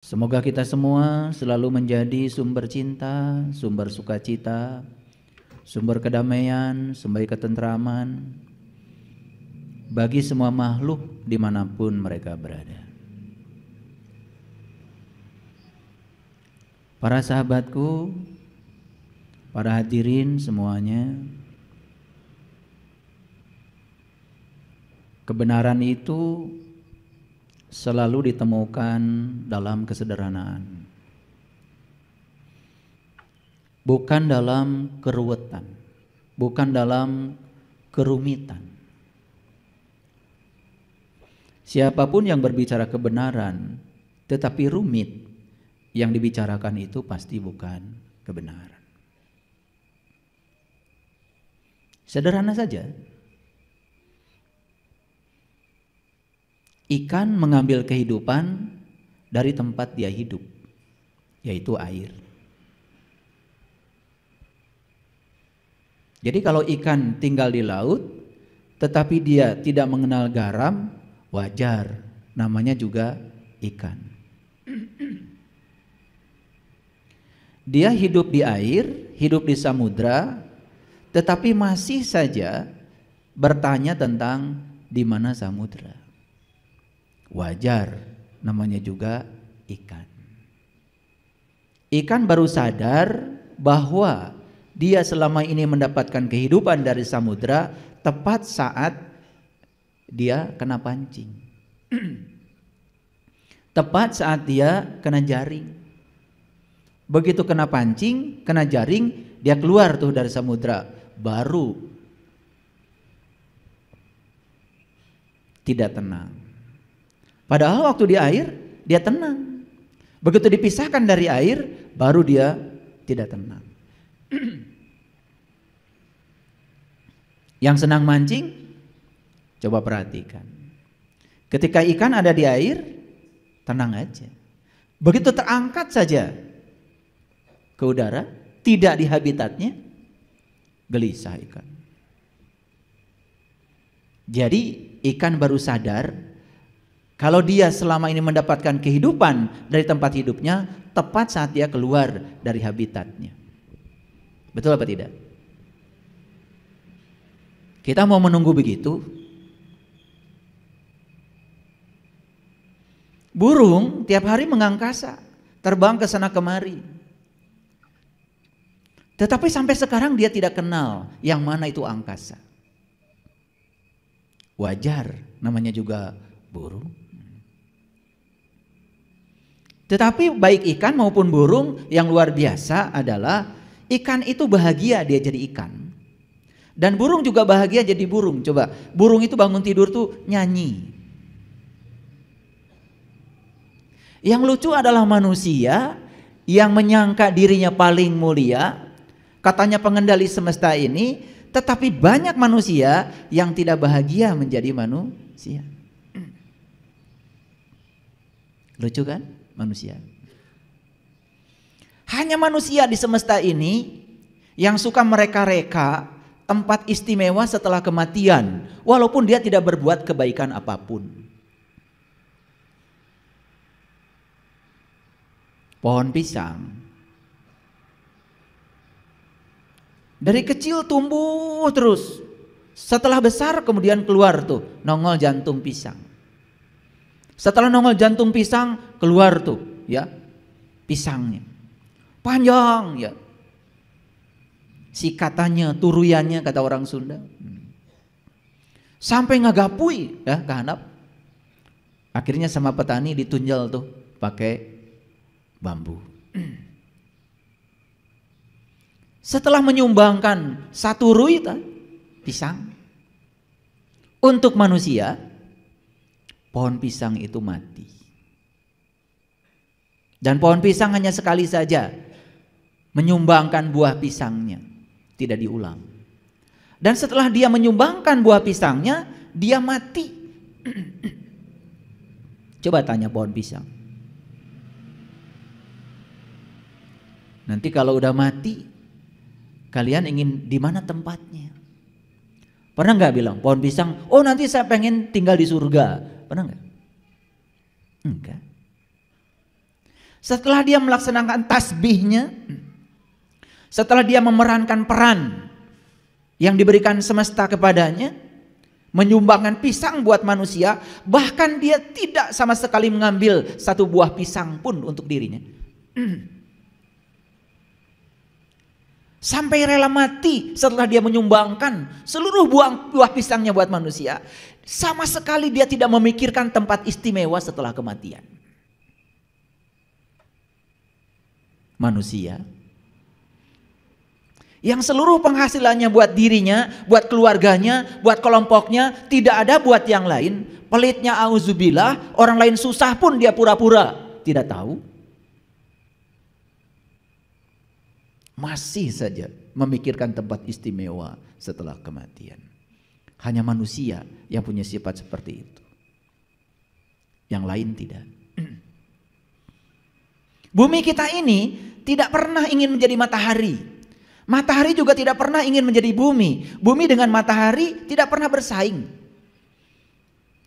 Semoga kita semua selalu menjadi sumber cinta, sumber sukacita, sumber kedamaian, sumber ketentraman bagi semua makhluk dimanapun mereka berada. Para sahabatku, para hadirin semuanya, kebenaran itu selalu ditemukan dalam kesederhanaan, bukan dalam keruwetan, bukan dalam kerumitan. Siapapun yang berbicara kebenaran tetapi rumit, yang dibicarakan itu pasti bukan kebenaran. Sederhana saja. Ikan mengambil kehidupan dari tempat dia hidup, yaitu air. Jadi kalau ikan tinggal di laut tetapi dia tidak mengenal garam, wajar, namanya juga ikan. Dia hidup di air, hidup di samudra, tetapi masih saja bertanya tentang di mana samudra. Wajar, namanya juga ikan. Ikan baru sadar bahwa dia selama ini mendapatkan kehidupan dari samudra tepat saat dia kena pancing. Tepat saat dia kena jaring. Begitu kena pancing, kena jaring, dia keluar tuh dari samudra, baru tidak tenang. Padahal waktu di air dia tenang. Begitu dipisahkan dari air, baru dia tidak tenang. Yang senang mancing, coba perhatikan. Ketika ikan ada di air, tenang aja. Begitu terangkat saja ke udara, tidak di habitatnya, gelisah ikan. Jadi ikan baru sadar kalau dia selama ini mendapatkan kehidupan dari tempat hidupnya tepat saat dia keluar dari habitatnya. Betul apa tidak? Kita mau menunggu begitu? Burung tiap hari mengangkasa, terbang ke sana kemari. Tetapi sampai sekarang dia tidak kenal yang mana itu angkasa. Wajar, namanya juga burung. Tetapi baik ikan maupun burung, yang luar biasa adalah ikan itu bahagia dia jadi ikan. Dan burung juga bahagia jadi burung. Coba, burung itu bangun tidur tuh nyanyi. Yang lucu adalah manusia yang menyangka dirinya paling mulia, katanya pengendali semesta ini, tetapi banyak manusia yang tidak bahagia menjadi manusia. Lucu kan manusia? Hanya manusia di semesta ini yang suka mereka-reka tempat istimewa setelah kematian, walaupun dia tidak berbuat kebaikan apapun. Pohon pisang dari kecil tumbuh terus, setelah besar kemudian keluar tuh nongol jantung pisang. Setelah nongol jantung pisang keluar tuh ya pisangnya, panjang ya, sikatannya, turuyannya kata orang Sunda, sampai ngagapui ya kehandap. Akhirnya sama petani ditunjal tuh pakai bambu. Setelah menyumbangkan satu ruitan pisang untuk manusia, pohon pisang itu mati. Dan pohon pisang hanya sekali saja menyumbangkan buah pisangnya, tidak diulang. Dan setelah dia menyumbangkan buah pisangnya, dia mati. Coba tanya pohon pisang. Nanti kalau udah mati, kalian ingin di mana tempatnya? Pernah nggak bilang pohon pisang, oh nanti saya pengen tinggal di surga? Pernah nggak? Enggak. Setelah dia melaksanakan tasbihnya, setelah dia memerankan peran yang diberikan semesta kepadanya, menyumbangkan pisang buat manusia, bahkan dia tidak sama sekali mengambil satu buah pisang pun untuk dirinya. Sampai rela mati setelah dia menyumbangkan seluruh buah pisangnya buat manusia. Sama sekali dia tidak memikirkan tempat istimewa setelah kematian. Manusia yang seluruh penghasilannya buat dirinya, buat keluarganya, buat kelompoknya, tidak ada buat yang lain. Pelitnya auzubillah, orang lain susah pun dia pura-pura tidak tahu. Masih saja memikirkan tempat istimewa setelah kematian. Hanya manusia yang punya sifat seperti itu. Yang lain tidak. Bumi kita ini tidak pernah ingin menjadi matahari. Matahari juga tidak pernah ingin menjadi bumi. Bumi dengan matahari tidak pernah bersaing.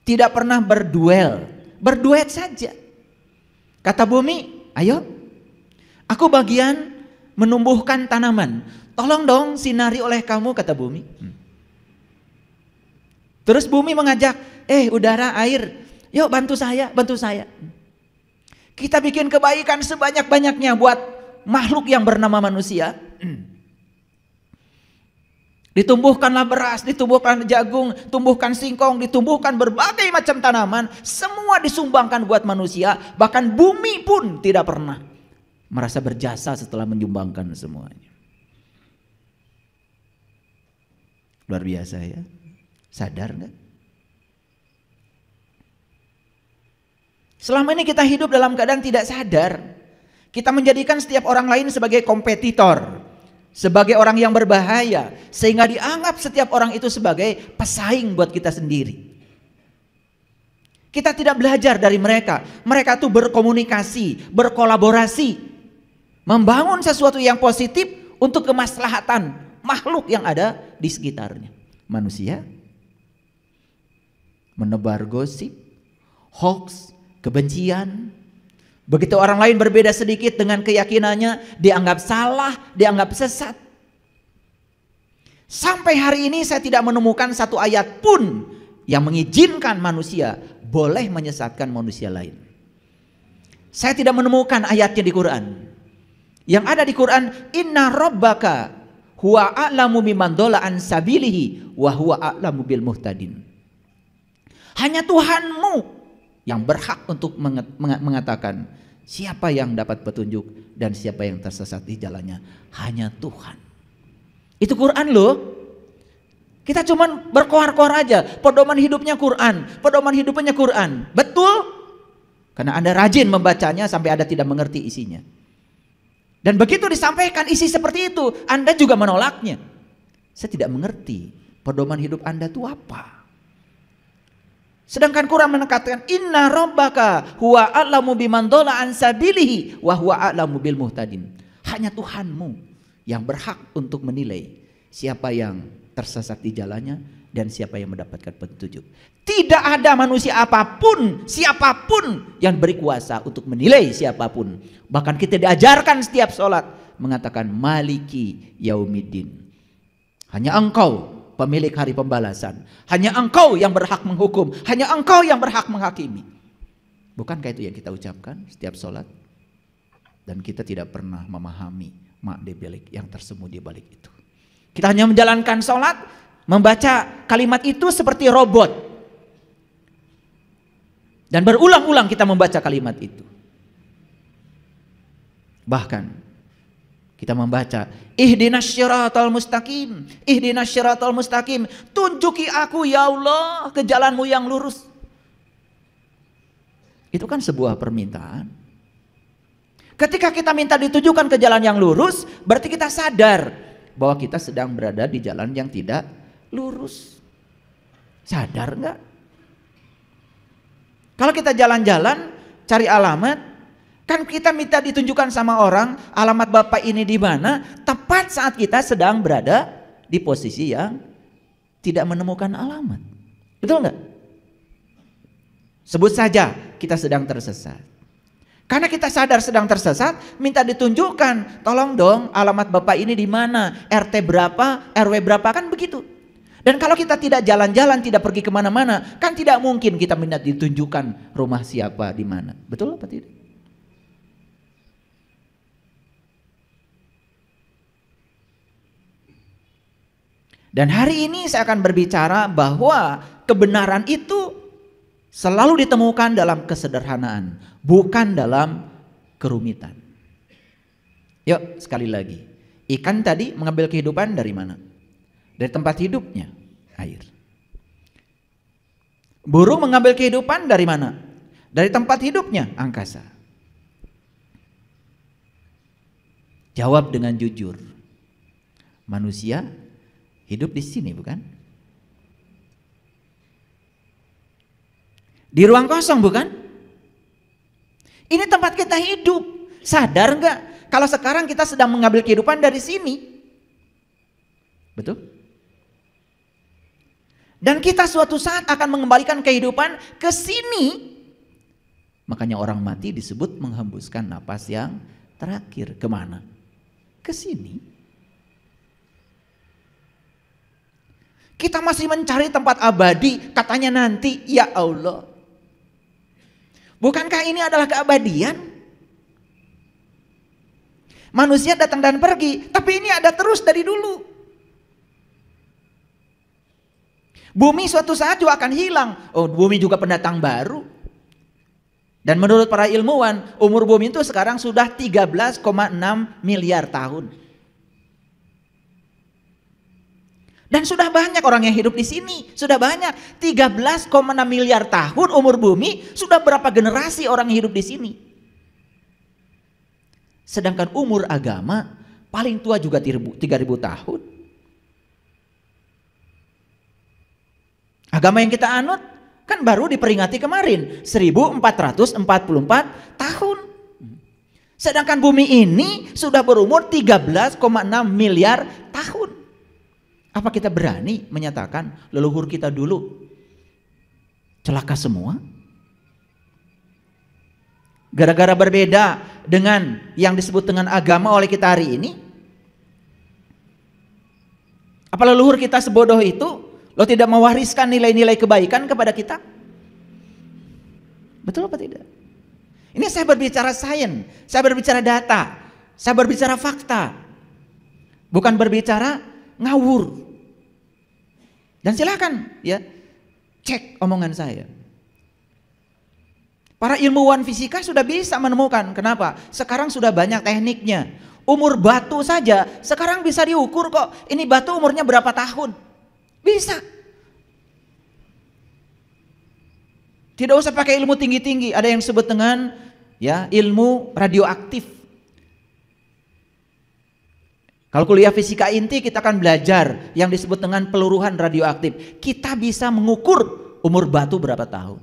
Tidak pernah berduel. Berduet saja. Kata bumi, ayo, aku bagian menumbuhkan tanaman. Tolong dong sinari oleh kamu, kata bumi. Terus bumi mengajak, udara, air, yuk bantu saya, bantu saya. Kita bikin kebaikan sebanyak-banyaknya buat makhluk yang bernama manusia. Ditumbuhkanlah beras, ditumbuhkan jagung, tumbuhkan singkong, ditumbuhkan berbagai macam tanaman. Semua disumbangkan buat manusia. Bahkan bumi pun tidak pernah merasa berjasa setelah menyumbangkan semuanya. Luar biasa ya. Sadar nggak? Selama ini kita hidup dalam keadaan tidak sadar. Kita menjadikan setiap orang lain sebagai kompetitor, sebagai orang yang berbahaya, sehingga dianggap setiap orang itu sebagai pesaing buat kita sendiri. Kita tidak belajar dari mereka. Mereka tuh berkomunikasi, berkolaborasi, membangun sesuatu yang positif untuk kemaslahatan makhluk yang ada di sekitarnya. Manusia menebar gosip, hoax, kebencian. Begitu orang lain berbeda sedikit dengan keyakinannya, dianggap salah, dianggap sesat. Sampai hari ini saya tidak menemukan satu ayat pun yang mengizinkan manusia boleh menyesatkan manusia lain. Saya tidak menemukan ayatnya di Quran. Yang ada di Quran, inna rabbaka huwa a'lamu biman dhalla an sabilihi wa huwa a'lamu bil muhtadin. Hanya Tuhanmu yang berhak untuk mengatakan siapa yang dapat petunjuk dan siapa yang tersesat di jalannya. Hanya Tuhan. Itu Quran loh. Kita cuman berkoar-koar aja. Pedoman hidupnya Quran. Pedoman hidupnya Quran. Betul? Karena Anda rajin membacanya sampai Anda tidak mengerti isinya. Dan begitu disampaikan isi seperti itu, Anda juga menolaknya. Saya tidak mengerti pedoman hidup Anda itu apa. Sedangkan Quran menekankan inna rabbaka huwa a'lamu biman dhalla an sabilihi wa huwa a'lamu bil muhtadin. Hanya Tuhanmu yang berhak untuk menilai siapa yang tersesat di jalannya dan siapa yang mendapatkan petunjuk. Tidak ada manusia apapun, siapapun yang berkuasa untuk menilai siapapun. Bahkan kita diajarkan setiap sholat mengatakan maliki yaumiddin. Hanya Engkau pemilik hari pembalasan. Hanya Engkau yang berhak menghukum. Hanya Engkau yang berhak menghakimi. Bukankah itu yang kita ucapkan setiap sholat? Dan kita tidak pernah memahami makna balik yang tersembunyi di balik itu. Kita hanya menjalankan sholat, membaca kalimat itu seperti robot. Dan berulang-ulang kita membaca kalimat itu. Bahkan kita membaca ihdinas syiratal mustaqim, ihdinas syiratal mustaqim, tunjuki aku ya Allah ke jalanmu yang lurus. Itu kan sebuah permintaan. Ketika kita minta ditujukan ke jalan yang lurus, berarti kita sadar bahwa kita sedang berada di jalan yang tidak lurus. Sadar enggak? Kalau kita jalan-jalan cari alamat, kan kita minta ditunjukkan sama orang alamat bapak ini di mana, tepat saat kita sedang berada di posisi yang tidak menemukan alamat. Betul enggak? Sebut saja kita sedang tersesat. Karena kita sadar sedang tersesat, minta ditunjukkan, tolong dong alamat Bapak ini di mana, RT berapa, RW berapa, kan begitu. Dan kalau kita tidak jalan-jalan, tidak pergi kemana-mana, kan tidak mungkin kita minta ditunjukkan rumah siapa di mana. Betul apa tidak? Dan hari ini saya akan berbicara bahwa kebenaran itu selalu ditemukan dalam kesederhanaan, bukan dalam kerumitan. Yuk sekali lagi, ikan tadi mengambil kehidupan dari mana? Dari tempat hidupnya, air. Burung mengambil kehidupan dari mana? Dari tempat hidupnya, angkasa. Jawab dengan jujur. Manusia hidup di sini, bukan? Di ruang kosong, bukan? Ini tempat kita hidup. Sadar nggak? Kalau sekarang kita sedang mengambil kehidupan dari sini. Betul? Dan kita suatu saat akan mengembalikan kehidupan ke sini. Makanya orang mati disebut menghembuskan napas yang terakhir. Kemana? Ke sini. Kita masih mencari tempat abadi, katanya nanti, ya Allah. Bukankah ini adalah keabadian? Manusia datang dan pergi, tapi ini ada terus dari dulu. Bumi suatu saat juga akan hilang. Oh, bumi juga pendatang baru. Dan menurut para ilmuwan, umur bumi itu sekarang sudah 13,6 miliar tahun. Dan sudah banyak orang yang hidup di sini, sudah banyak. 13,6 miliar tahun umur bumi, sudah berapa generasi orang yang hidup di sini. Sedangkan umur agama paling tua juga 3.000 tahun. Agama yang kita anut kan baru diperingati kemarin, 1444 tahun. Sedangkan bumi ini sudah berumur 13,6 miliar tahun. Apa kita berani menyatakan leluhur kita dulu celaka semua? Gara-gara berbeda dengan yang disebut dengan agama oleh kita hari ini? Apa leluhur kita sebodoh itu? Lo tidak mewariskan nilai-nilai kebaikan kepada kita? Betul apa tidak? Ini saya berbicara sains, saya berbicara data, saya berbicara fakta. Bukan berbicara ngawur. Dan silakan ya cek omongan saya. Para ilmuwan fisika sudah bisa menemukan. Kenapa? Sekarang sudah banyak tekniknya. Umur batu saja sekarang bisa diukur kok. Ini batu umurnya berapa tahun? Bisa. Tidak usah pakai ilmu tinggi-tinggi. Ada yang disebut dengan ya ilmu radioaktif. Kalau kuliah fisika inti kita akan belajar yang disebut dengan peluruhan radioaktif. Kita bisa mengukur umur batu berapa tahun.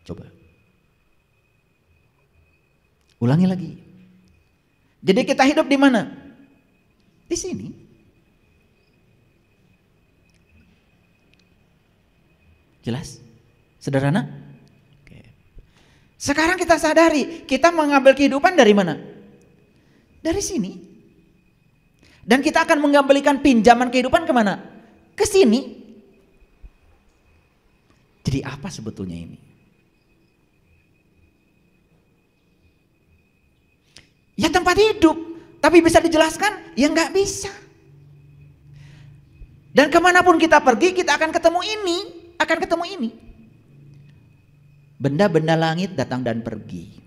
Coba. Ulangi lagi. Jadi kita hidup di mana? Di sini. Jelas? Sederhana? Oke. Sekarang kita sadari, kita mengambil kehidupan dari mana? Dari sini. Dan kita akan mengembalikan pinjaman kehidupan kemana? Ke sini. Jadi apa sebetulnya ini? Ya tempat hidup. Tapi bisa dijelaskan? Ya nggak bisa. Dan kemanapun kita pergi kita akan ketemu ini. Akan ketemu ini. Benda-benda langit datang dan pergi.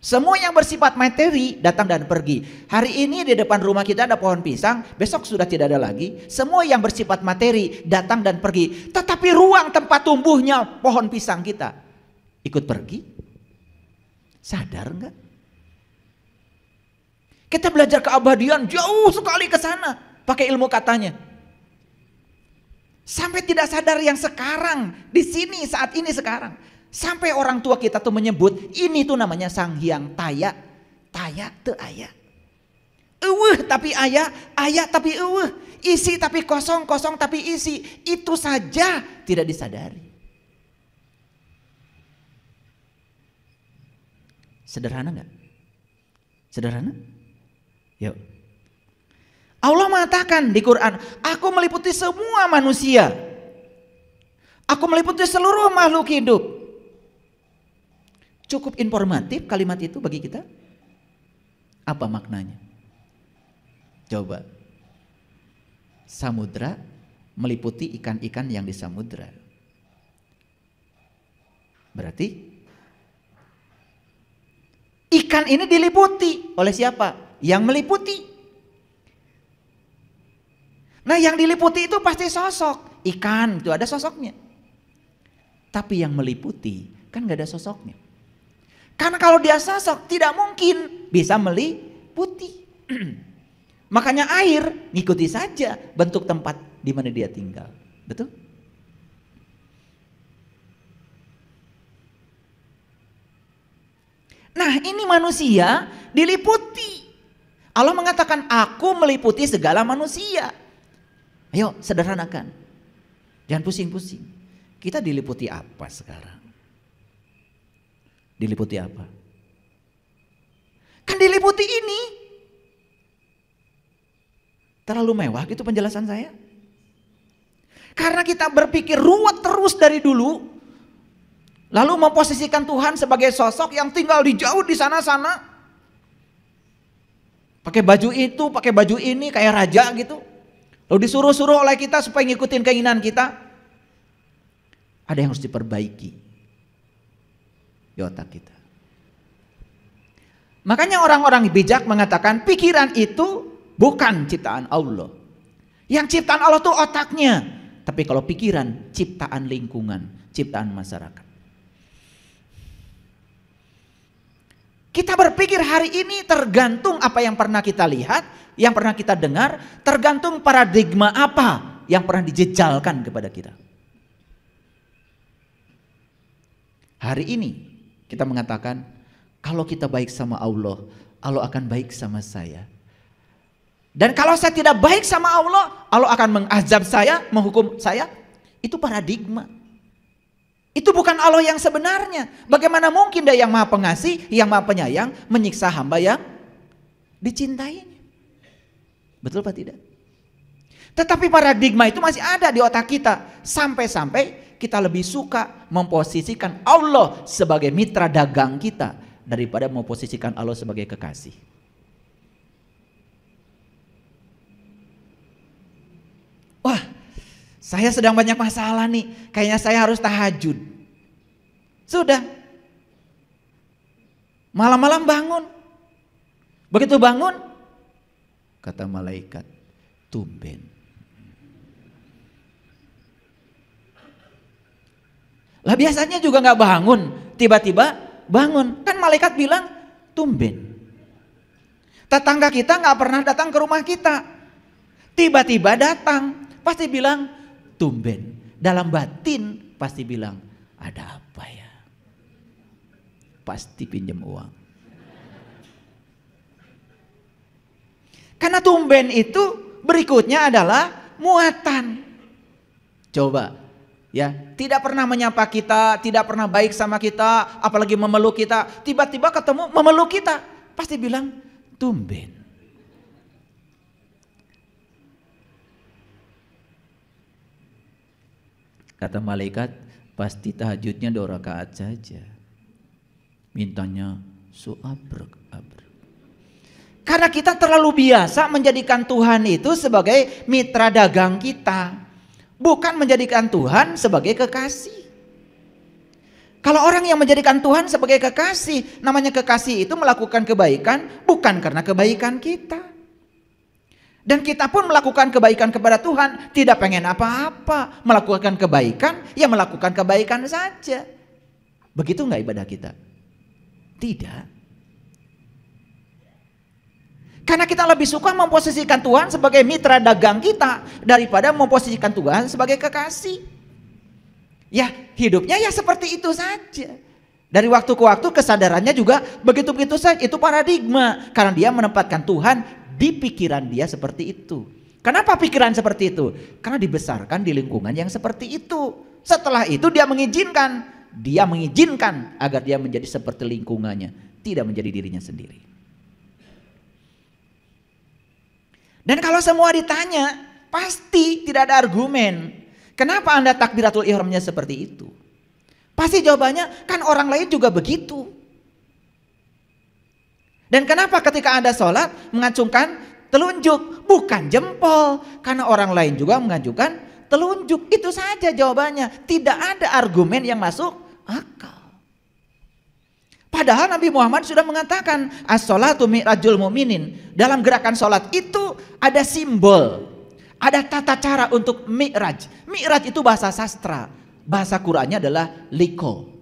Semua yang bersifat materi datang dan pergi. Hari ini di depan rumah kita ada pohon pisang, besok sudah tidak ada lagi. Semua yang bersifat materi datang dan pergi. Tetapi ruang tempat tumbuhnya pohon pisang kita ikut pergi. Sadar enggak? Kita belajar keabadian jauh sekali ke sana pakai ilmu katanya. Sampai tidak sadar yang sekarang, di sini saat ini sekarang. Sampai orang tua kita tuh menyebut ini tuh namanya Sang Hyang Taya. Taya teu aya. Eueuh tapi aya, aya tapi eueuh. Isi tapi kosong, kosong tapi isi. Itu saja tidak disadari. Sederhana nggak? Sederhana? Yuk. Allah mengatakan di Quran, aku meliputi semua manusia. Aku meliputi seluruh makhluk hidup. Cukup informatif kalimat itu bagi kita? Apa maknanya? Coba. Samudra meliputi ikan-ikan yang di samudra. Berarti ikan ini diliputi oleh siapa? Yang meliputi. Nah, yang diliputi itu pasti sosok. Ikan itu ada sosoknya. Tapi yang meliputi kan gak ada sosoknya. Karena kalau dia sosok tidak mungkin bisa meliputi. Makanya air ngikuti saja bentuk tempat di mana dia tinggal. Betul? Nah, ini manusia diliputi. Allah mengatakan, aku meliputi segala manusia. Ayo sederhanakan. Jangan pusing-pusing. Kita diliputi apa sekarang? Diliputi apa? Kan diliputi ini. Terlalu mewah gitu penjelasan saya. Karena kita berpikir ruwet terus dari dulu. Lalu memposisikan Tuhan sebagai sosok yang tinggal di jauh di sana-sana. Pakai baju itu, pakai baju ini kayak raja gitu. Lalu disuruh-suruh oleh kita supaya ngikutin keinginan kita. Ada yang harus diperbaiki di otak kita. Makanya orang-orang bijak mengatakan pikiran itu bukan ciptaan Allah. Yang ciptaan Allah itu otaknya. Tapi kalau pikiran, ciptaan lingkungan, ciptaan masyarakat. Kita berpikir hari ini tergantung apa yang pernah kita lihat, yang pernah kita dengar, tergantung paradigma apa yang pernah dijejalkan kepada kita. Hari ini kita mengatakan, kalau kita baik sama Allah, Allah akan baik sama saya. Dan kalau saya tidak baik sama Allah, Allah akan mengazab saya, menghukum saya. Itu paradigma. Itu bukan Allah yang sebenarnya. Bagaimana mungkin Dia yang Maha Pengasih, yang Maha Penyayang menyiksa hamba yang dicintainya? Betul apa tidak? Tetapi paradigma itu masih ada di otak kita. Sampai-sampai kita lebih suka memposisikan Allah sebagai mitra dagang kita daripada memposisikan Allah sebagai kekasih. Wah, saya sedang banyak masalah nih. Kayaknya saya harus tahajud. Sudah. Malam-malam bangun. Begitu bangun, kata malaikat, tumben. Lah biasanya juga nggak bangun, tiba-tiba bangun. Kan malaikat bilang tumben. Tetangga kita nggak pernah datang ke rumah kita. Tiba-tiba datang, pasti bilang tumben. Dalam batin pasti bilang ada apa ya? Pasti pinjam uang. Karena tumben itu berikutnya adalah muatan. Coba ya, tidak pernah menyapa kita, tidak pernah baik sama kita, apalagi memeluk kita. Tiba-tiba ketemu memeluk kita, pasti bilang tumben. Kata malaikat, pasti tahajudnya 2 rakaat saja. Mintanya su'abrek-abrek. Karena kita terlalu biasa menjadikan Tuhan itu sebagai mitra dagang kita. Bukan menjadikan Tuhan sebagai kekasih. Kalau orang yang menjadikan Tuhan sebagai kekasih, namanya kekasih itu melakukan kebaikan bukan karena kebaikan kita. Dan kita pun melakukan kebaikan kepada Tuhan, tidak pengen apa-apa. Melakukan kebaikan, ya melakukan kebaikan saja. Begitu nggak ibadah kita? Tidak. Karena kita lebih suka memposisikan Tuhan sebagai mitra dagang kita daripada memposisikan Tuhan sebagai kekasih. Ya hidupnya ya seperti itu saja. Dari waktu ke waktu kesadarannya juga begitu-begitu saja. Itu paradigma. Karena dia menempatkan Tuhan di pikiran dia seperti itu. Kenapa pikiran seperti itu? Karena dibesarkan di lingkungan yang seperti itu. Setelah itu dia mengizinkan agar dia menjadi seperti lingkungannya. tidak menjadi dirinya sendiri. Dan kalau semua ditanya, pasti tidak ada argumen. Kenapa Anda takbiratul ihramnya seperti itu? Pasti jawabannya, kan orang lain juga begitu. Dan kenapa ketika Anda sholat mengacungkan telunjuk, bukan jempol? Karena orang lain juga mengajukan telunjuk. Itu saja jawabannya. Tidak ada argumen yang masuk akal. Padahal Nabi Muhammad sudah mengatakan, as-sholatu mi'rajul mu'minin. Dalam gerakan sholat itu ada simbol, ada tata cara untuk mi'raj. Mi'raj itu bahasa sastra, bahasa Qur'annya adalah liko.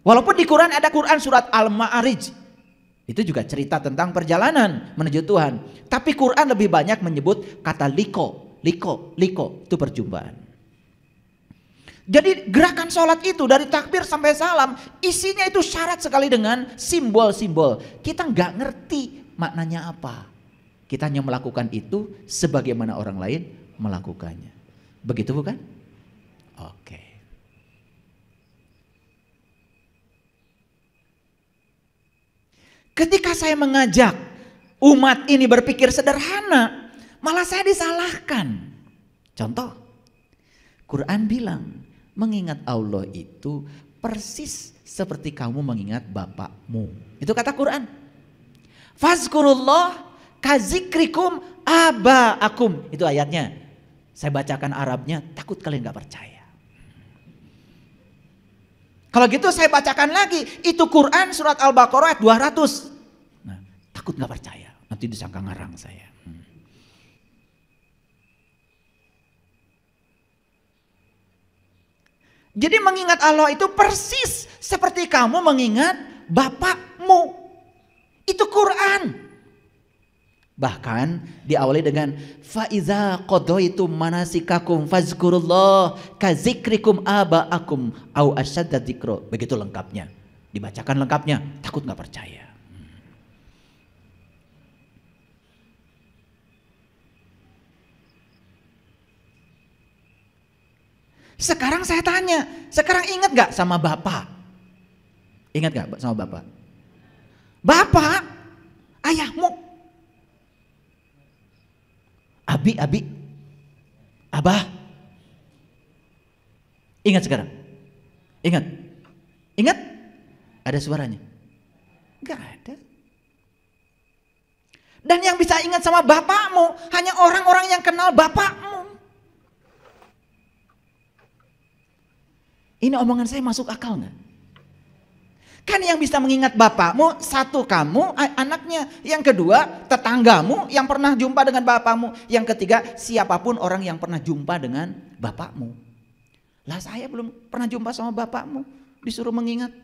Walaupun di Quran ada Quran surat Al-Ma'arij, itu juga cerita tentang perjalanan menuju Tuhan. Tapi Quran lebih banyak menyebut kata liko, liko, liko, itu perjumpaan. Jadi gerakan sholat itu dari takbir sampai salam isinya itu syarat sekali dengan simbol-simbol. Kita nggak ngerti maknanya apa. Kita hanya melakukan itu sebagaimana orang lain melakukannya. Begitu bukan? Oke. Ketika saya mengajak umat ini berpikir sederhana, malah saya disalahkan. Contoh, Quran bilang, mengingat Allah itu persis seperti kamu mengingat bapakmu. Itu kata Quran. Fazkurullah kazikrikum abaakum. Itu ayatnya. Saya bacakan Arabnya, takut kalian gak percaya. Kalau gitu saya bacakan lagi. Itu Quran surat Al-Baqarah ayat 200. Nah, takut gak percaya. Nanti disangka ngarang saya. Jadi mengingat Allah itu persis seperti kamu mengingat bapakmu. Itu Quran. Bahkan diawali dengan faiza qadaitum manasikakum fazkurullah kazikrikum abaakum au asyadda dzikra. Begitu lengkapnya. Dibacakan lengkapnya, takut nggak percaya. Sekarang saya tanya, sekarang ingat gak sama bapak? Ingat gak sama bapak? Bapak, ayahmu. Abi, abah. Ingat sekarang? Ingat? Ada suaranya? Gak ada. Dan yang bisa ingat sama bapakmu hanya orang-orang yang kenal bapakmu. Ini omongan saya masuk akal nggak? Kan yang bisa mengingat bapakmu, satu kamu, anaknya. Yang kedua, tetanggamu yang pernah jumpa dengan bapakmu. Yang ketiga, siapapun orang yang pernah jumpa dengan bapakmu. Lah saya belum pernah jumpa sama bapakmu, disuruh mengingat.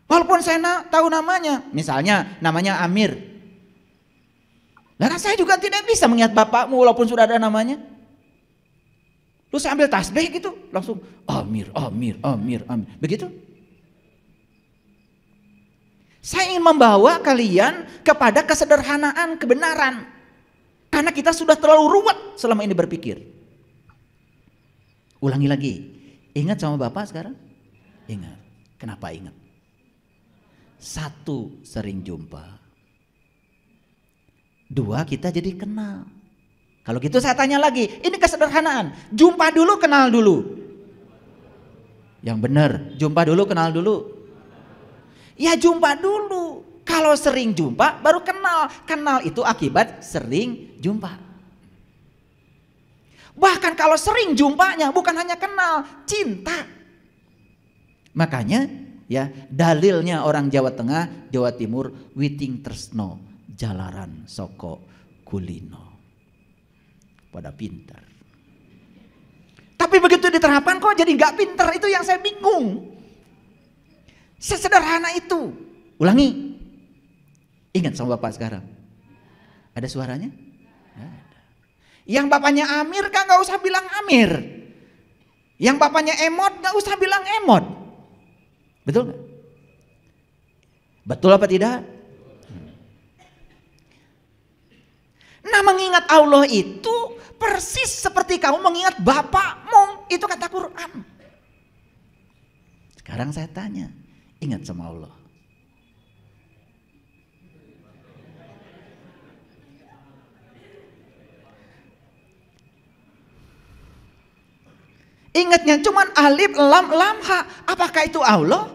Walaupun saya tahu namanya, misalnya namanya Amir. Lah saya juga tidak bisa mengingat bapakmu walaupun sudah ada namanya. Terus saya ambil tasbih gitu, langsung Amir. Begitu. Saya ingin membawa kalian kepada kesederhanaan, kebenaran. Karena kita sudah terlalu ruwet selama ini berpikir. Ulangi lagi. Ingat sama Bapak sekarang? Ingat. Kenapa ingat? Satu, sering jumpa. Dua, kita jadi kenal. Kalau gitu saya tanya lagi, ini kesederhanaan. Jumpa dulu, kenal dulu. Yang benar, jumpa dulu, kenal dulu. Ya jumpa dulu. Kalau sering jumpa, baru kenal. Kenal itu akibat sering jumpa. Bahkan kalau sering jumpanya, bukan hanya kenal, cinta. Makanya, ya dalilnya orang Jawa Tengah, Jawa Timur, witing tresno, jalaran soko kulino. Pada pintar. Tapi begitu diterapkan kok jadi nggak pintar, itu yang saya bingung. Sesederhana itu. Ulangi. Ingat sama Bapak sekarang. Ada suaranya? Ada. Yang bapaknya Amir kan nggak usah bilang Amir. Yang bapaknya Emot nggak usah bilang Emot. Betul nggak? Betul apa tidak? Nah, mengingat Allah itu persis seperti kamu mengingat bapakmu. Itu kata Quran. Sekarang Sekarang saya tanya, ingat sama Allah. Ingatnya cuman alif, lam, lam, ha. Apakah itu Allah?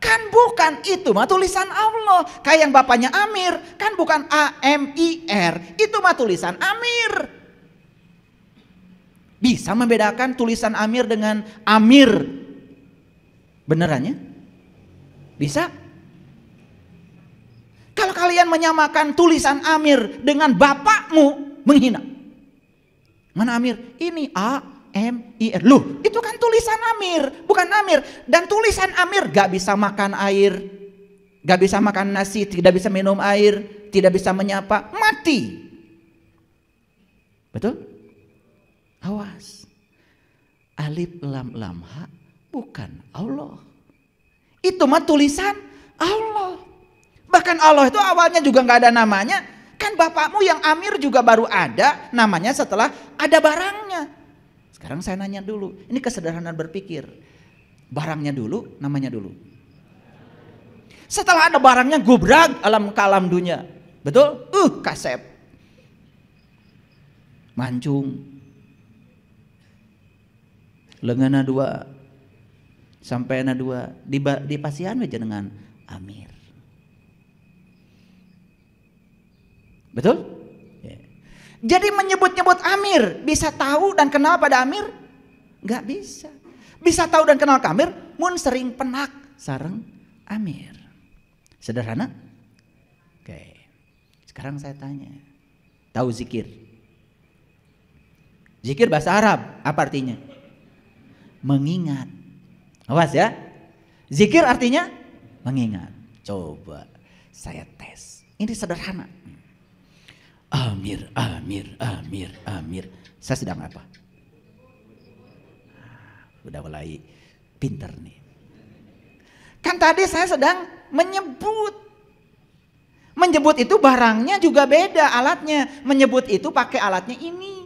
Kan bukan, itu mah tulisan Allah. Kayak yang bapaknya Amir, kan bukan A-M-I-R. Itu mah tulisan Amir. Bisa membedakan tulisan Amir dengan Amir benerannya? Bisa? Kalau kalian menyamakan tulisan Amir dengan bapakmu, menghina. Mana Amir? Ini A-M-I-R. Loh, itu kan tulisan Amir, bukan Amir. Dan tulisan Amir gak bisa makan air, gak bisa makan nasi, tidak bisa minum air, tidak bisa menyapa, mati. Betul? Awas. Alif lam lam ha bukan Allah. Itu mah tulisan Allah. Bahkan Allah itu awalnya juga gak ada namanya. Kan bapakmu yang Amir juga baru ada namanya setelah ada barangnya. Sekarang saya nanya dulu, ini kesederhanaan berpikir. Barangnya dulu, namanya dulu. Setelah ada barangnya gubrak alam kalam dunia. Betul? Kasep. Mancung. Lengana dua. Sampai na dua. Dipasihan aja dengan Amir. Betul? Jadi menyebut-nyebut Amir, bisa tahu dan kenal pada Amir? Gak bisa. Bisa tahu dan kenal ke Amir, mun sering penak sareng Amir. Sederhana? Oke. Sekarang saya tanya, tahu zikir? Zikir bahasa Arab, apa artinya? Mengingat. Awas ya. Zikir artinya mengingat. Coba saya tes. Ini sederhana. Amir, Amir, Amir, Amir. Saya sedang apa? Udah mulai pinter nih. Kan tadi saya sedang menyebut. Menyebut itu barangnya juga beda alatnya. Menyebut itu pakai alatnya ini.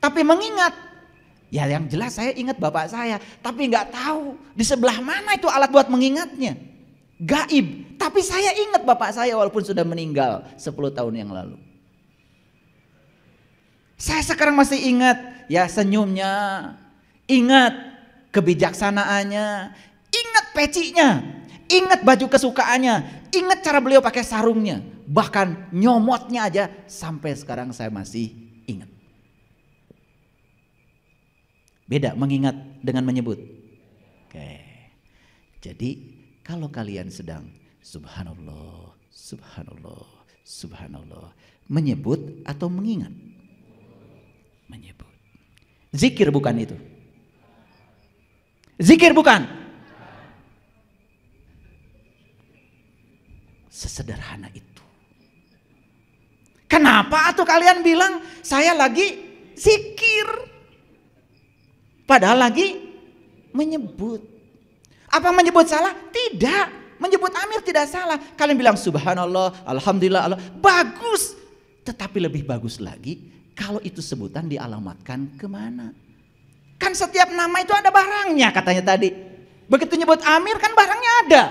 Tapi mengingat. Ya yang jelas saya ingat bapak saya. Tapi nggak tahu di sebelah mana itu alat buat mengingatnya. Gaib. Tapi saya ingat bapak saya walaupun sudah meninggal 10 tahun yang lalu. Saya sekarang masih ingat ya senyumnya, ingat kebijaksanaannya, ingat pecinya, ingat baju kesukaannya, ingat cara beliau pakai sarungnya, bahkan nyomotnya aja sampai sekarang saya masih ingat. Beda mengingat dengan menyebut. Oke. Jadi kalau kalian sedang subhanallah, subhanallah, subhanallah, menyebut atau mengingat? Menyebut. Zikir bukan itu. Zikir bukan. Sesederhana itu. Kenapa atuh kalian bilang saya lagi zikir? Padahal lagi menyebut. Apa menyebut salah? Tidak. Menyebut Amir tidak salah. Kalian bilang subhanallah, alhamdulillah, Allah. Bagus. Tetapi lebih bagus lagi kalau itu sebutan dialamatkan kemana? Kan setiap nama itu ada barangnya katanya tadi. Begitu nyebut Amir kan barangnya ada.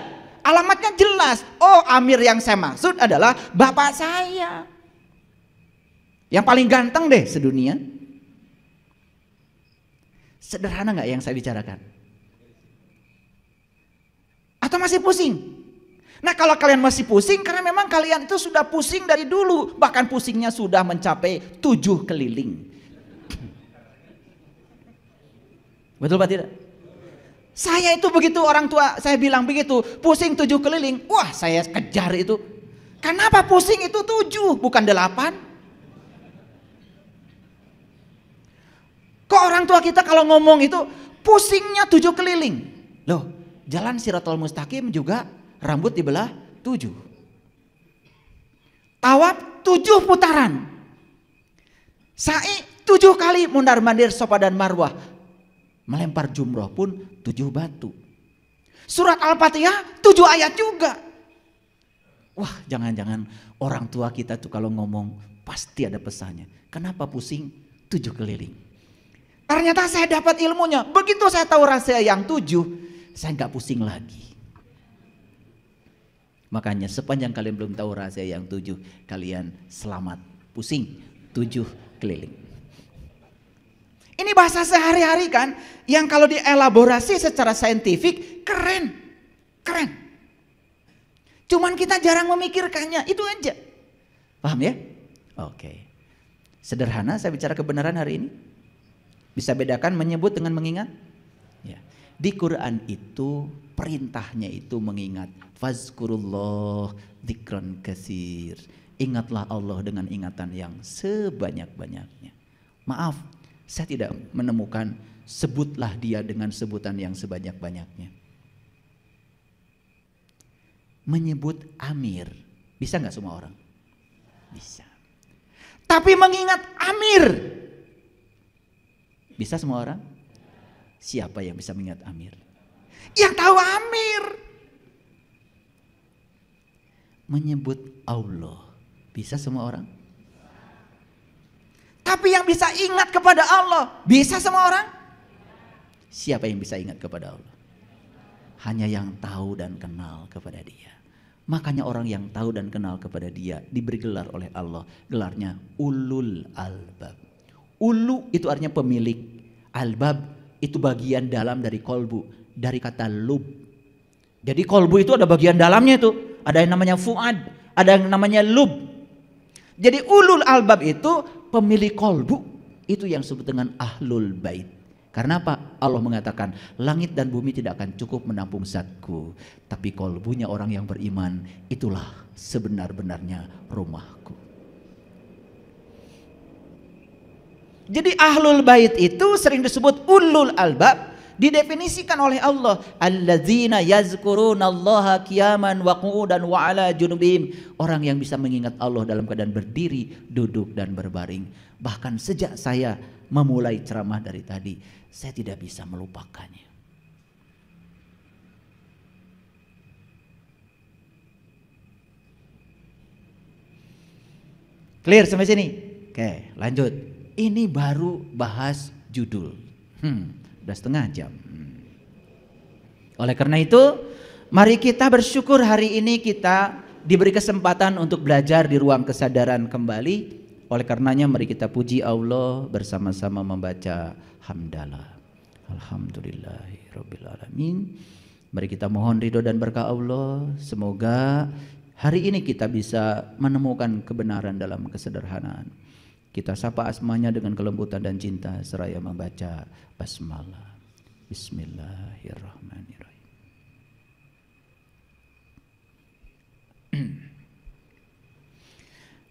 Alamatnya jelas. Oh Amir yang saya maksud adalah bapak saya. Yang paling ganteng deh sedunia. Sederhana gak yang saya bicarakan? Atau masih pusing? Nah kalau kalian masih pusing karena memang kalian itu sudah pusing dari dulu. Bahkan pusingnya sudah mencapai 7 keliling. Betul Pak tidak? Saya itu begitu orang tua saya bilang begitu. Pusing 7 keliling. Wah saya kejar itu. Kenapa pusing itu 7 bukan 8? Kok orang tua kita kalau ngomong itu pusingnya 7 keliling. Loh jalan Siratal Mustaqim juga rambut dibelah 7. Tawaf 7 putaran. Sa'i 7 kali mundar mandir Safa dan Marwah. Melempar jumroh pun 7 batu. Surat Al-Fatihah 7 ayat juga. Wah jangan-jangan orang tua kita tuh kalau ngomong pasti ada pesannya. Kenapa pusing 7 keliling? Ternyata saya dapat ilmunya. Begitu saya tahu rahasia yang 7. saya nggak pusing lagi. Makanya sepanjang kalian belum tahu rahasia yang 7, kalian selamat pusing 7 keliling. Ini bahasa sehari-hari kan, yang kalau dielaborasi secara saintifik keren, keren. Cuman kita jarang memikirkannya, itu aja. Paham ya? Oke. Sederhana saya bicara kebenaran hari ini. Bisa bedakan menyebut dengan mengingat? Ya. Di Quran itu perintahnya itu mengingat. Fazkurullah dzikran katsir. Ingatlah Allah dengan ingatan yang sebanyak-banyaknya. Maaf, saya tidak menemukan sebutlah dia dengan sebutan yang sebanyak-banyaknya. Menyebut Amir, bisa nggak semua orang? Bisa. Tapi mengingat Amir, bisa semua orang? Siapa yang bisa mengingat Amir? Yang tahu Amir. Menyebut Allah, bisa semua orang? Tapi yang bisa ingat kepada Allah, bisa semua orang? Siapa yang bisa ingat kepada Allah? Hanya yang tahu dan kenal kepada Dia. Makanya orang yang tahu dan kenal kepada Dia diberi gelar oleh Allah. Gelarnya ulul albab. Ulu itu artinya pemilik. Albab itu bagian dalam dari kolbu. Dari kata lub. Jadi kolbu itu ada bagian dalamnya itu. Ada yang namanya fuad. Ada yang namanya lub. Jadi ulul albab itu pemilik kolbu. Itu yang disebut dengan ahlul bait. Karena apa? Allah mengatakan langit dan bumi tidak akan cukup menampung zatku, tapi kolbunya orang yang beriman itulah sebenar-benarnya rumahku. Jadi ahlul bait itu sering disebut ulul albab, didefinisikan oleh Allah alladzina yazkurunallaha qiyaman wa qu'udan wa ala junubihim, orang yang bisa mengingat Allah dalam keadaan berdiri, duduk dan berbaring. Bahkan sejak saya memulai ceramah dari tadi, saya tidak bisa melupakannya. Clear sampai sini? Oke, lanjut. Ini baru bahas judul. Udah setengah jam. Oleh karena itu, mari kita bersyukur hari ini kita diberi kesempatan untuk belajar di ruang kesadaran kembali. Oleh karenanya mari kita puji Allah bersama-sama membaca hamdalah. Alhamdulillahirabbil alamin. Mari kita mohon ridho dan berkah Allah. Semoga hari ini kita bisa menemukan kebenaran dalam kesederhanaan. Kita sapa asmanya dengan kelembutan dan cinta seraya membaca basmalah. Bismillahirrahmanirrahim.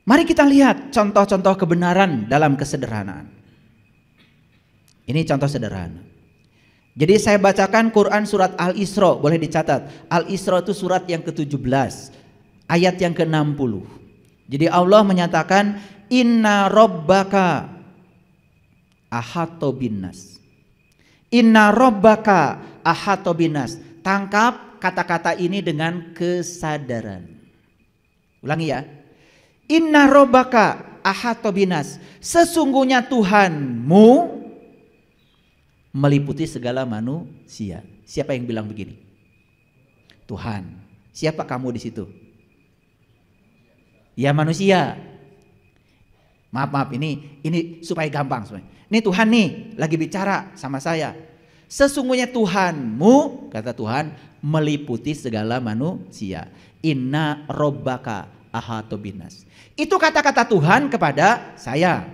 Mari kita lihat contoh-contoh kebenaran dalam kesederhanaan. Ini contoh sederhana. Jadi saya bacakan Quran surat Al-Isra, boleh dicatat. Al-Isra itu surat yang ke-17, ayat yang ke-60. Jadi Allah menyatakan inna rabbaka ahata binnas. Inna rabbaka ahata binnas. Tangkap kata-kata ini dengan kesadaran. Ulangi ya. Inna rabbaka ahata binas. Sesungguhnya Tuhanmu meliputi segala manusia. Siapa yang bilang begini? Tuhan. Siapa kamu di situ? Ya manusia. Maaf ini supaya gampang. Ini Tuhan nih lagi bicara sama saya. Sesungguhnya Tuhanmu, kata Tuhan, meliputi segala manusia. Inna rabbaka ahata binas. Itu kata-kata Tuhan kepada saya.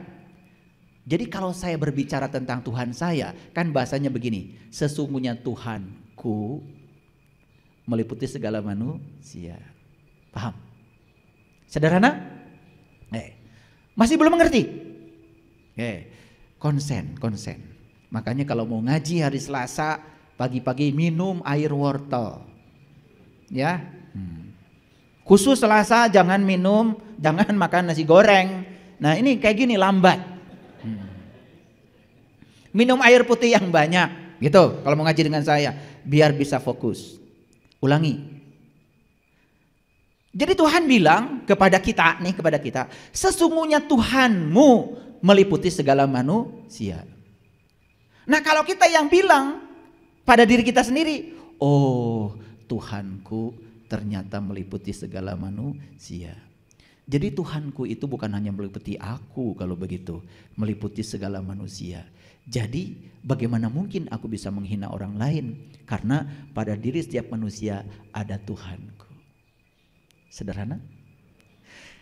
Jadi kalau saya berbicara tentang Tuhan saya, kan bahasanya begini, sesungguhnya Tuhanku meliputi segala manusia. Paham? Sederhana? Masih belum mengerti? Konsen. Makanya kalau mau ngaji hari Selasa, pagi-pagi minum air wortel. Ya. Khusus Selasa jangan makan nasi goreng. Nah ini kayak gini lambat. Minum air putih yang banyak gitu kalau mau ngaji dengan saya biar bisa fokus. Ulangi. Jadi Tuhan bilang kepada kita sesungguhnya Tuhanmu meliputi segala manusia. Nah kalau kita yang bilang pada diri kita sendiri, Oh, Tuhanku ternyata meliputi segala manusia. Jadi Tuhanku itu bukan hanya meliputi aku kalau begitu, meliputi segala manusia. Jadi bagaimana mungkin aku bisa menghina orang lain? Karena pada diri setiap manusia ada Tuhanku. Sederhana?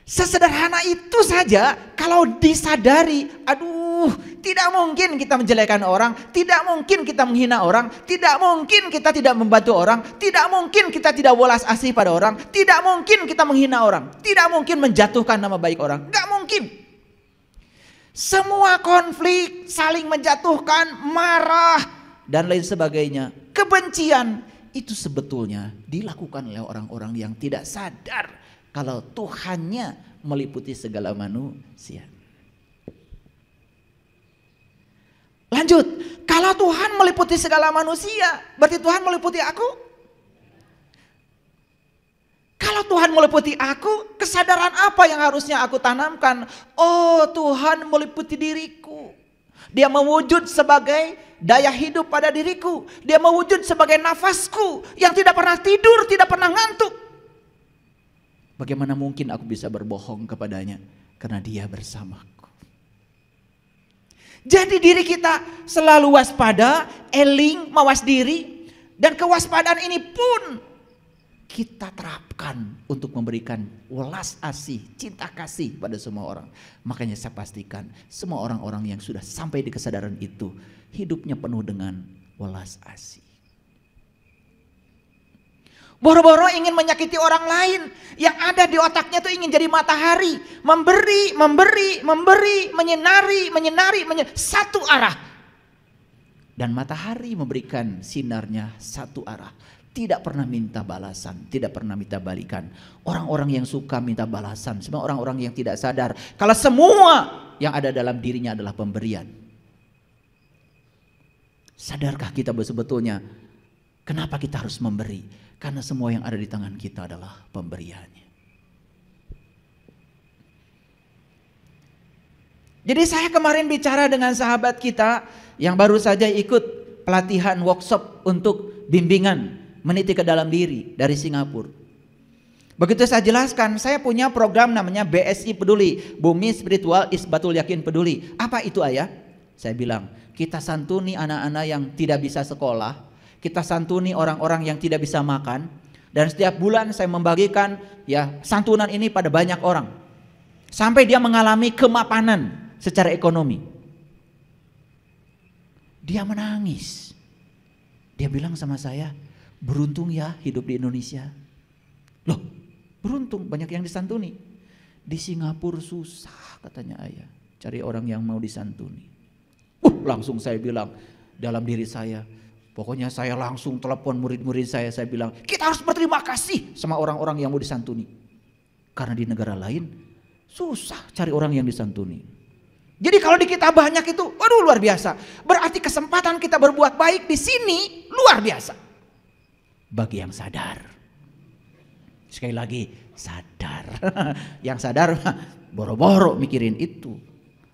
Sesederhana itu saja kalau disadari, aduh, tidak mungkin kita menjelekkan orang, tidak mungkin kita menghina orang, tidak mungkin kita tidak membantu orang, tidak mungkin kita tidak welas asih pada orang, tidak mungkin kita menghina orang, tidak mungkin menjatuhkan nama baik orang, nggak mungkin. Semua konflik, saling menjatuhkan, marah, dan lain sebagainya, kebencian, itu sebetulnya dilakukan oleh orang-orang yang tidak sadar kalau Tuhannya meliputi segala manusia. Lanjut, kalau Tuhan meliputi segala manusia, berarti Tuhan meliputi aku? Kalau Tuhan meliputi aku, kesadaran apa yang harusnya aku tanamkan? Oh, Tuhan meliputi diriku. Dia mewujud sebagai daya hidup pada diriku. Dia mewujud sebagai nafasku yang tidak pernah tidur, tidak pernah ngantuk. Bagaimana mungkin aku bisa berbohong kepadanya? Karena dia bersamaku. Jadi diri kita selalu waspada, eling, mawas diri. Dan kewaspadaan ini pun kita terapkan untuk memberikan welas asih, cinta kasih pada semua orang. Makanya saya pastikan semua orang-orang yang sudah sampai di kesadaran itu hidupnya penuh dengan welas asih. Boro-boro ingin menyakiti orang lain, yang ada di otaknya tuh ingin jadi matahari, memberi, menyinari, satu arah. Dan matahari memberikan sinarnya satu arah, tidak pernah minta balasan, tidak pernah minta balikan. Orang-orang yang suka minta balasan, semua orang-orang yang tidak sadar kalau semua yang ada dalam dirinya adalah pemberian. Sadarkah kita sebetulnya kenapa kita harus memberi? Karena semua yang ada di tangan kita adalah pemberiannya. Jadi saya kemarin bicara dengan sahabat kita yang baru saja ikut pelatihan workshop untuk bimbingan meniti ke dalam diri dari Singapura. Begitu saya jelaskan, saya punya program namanya BSI Peduli, Bumi Spiritual Isbatul Yakin Peduli. Apa itu ayah? Saya bilang, kita santuni anak-anak yang tidak bisa sekolah. Kita santuni orang-orang yang tidak bisa makan. Dan setiap bulan saya membagikan santunan ini pada banyak orang. Sampai dia mengalami kemapanan secara ekonomi. Dia menangis. Dia bilang sama saya, beruntung ya hidup di Indonesia. Loh, beruntung banyak yang disantuni. Di Singapura susah katanya ayah, cari orang yang mau disantuni. Langsung saya bilang dalam diri saya, pokoknya saya langsung telepon murid-murid saya bilang, kita harus berterima kasih sama orang-orang yang mau disantuni. Karena di negara lain susah cari orang yang disantuni. Jadi kalau di kita banyak itu, waduh luar biasa. Berarti kesempatan kita berbuat baik di sini luar biasa. Bagi yang sadar. Sekali lagi, sadar. Yang sadar boro-boro mikirin itu.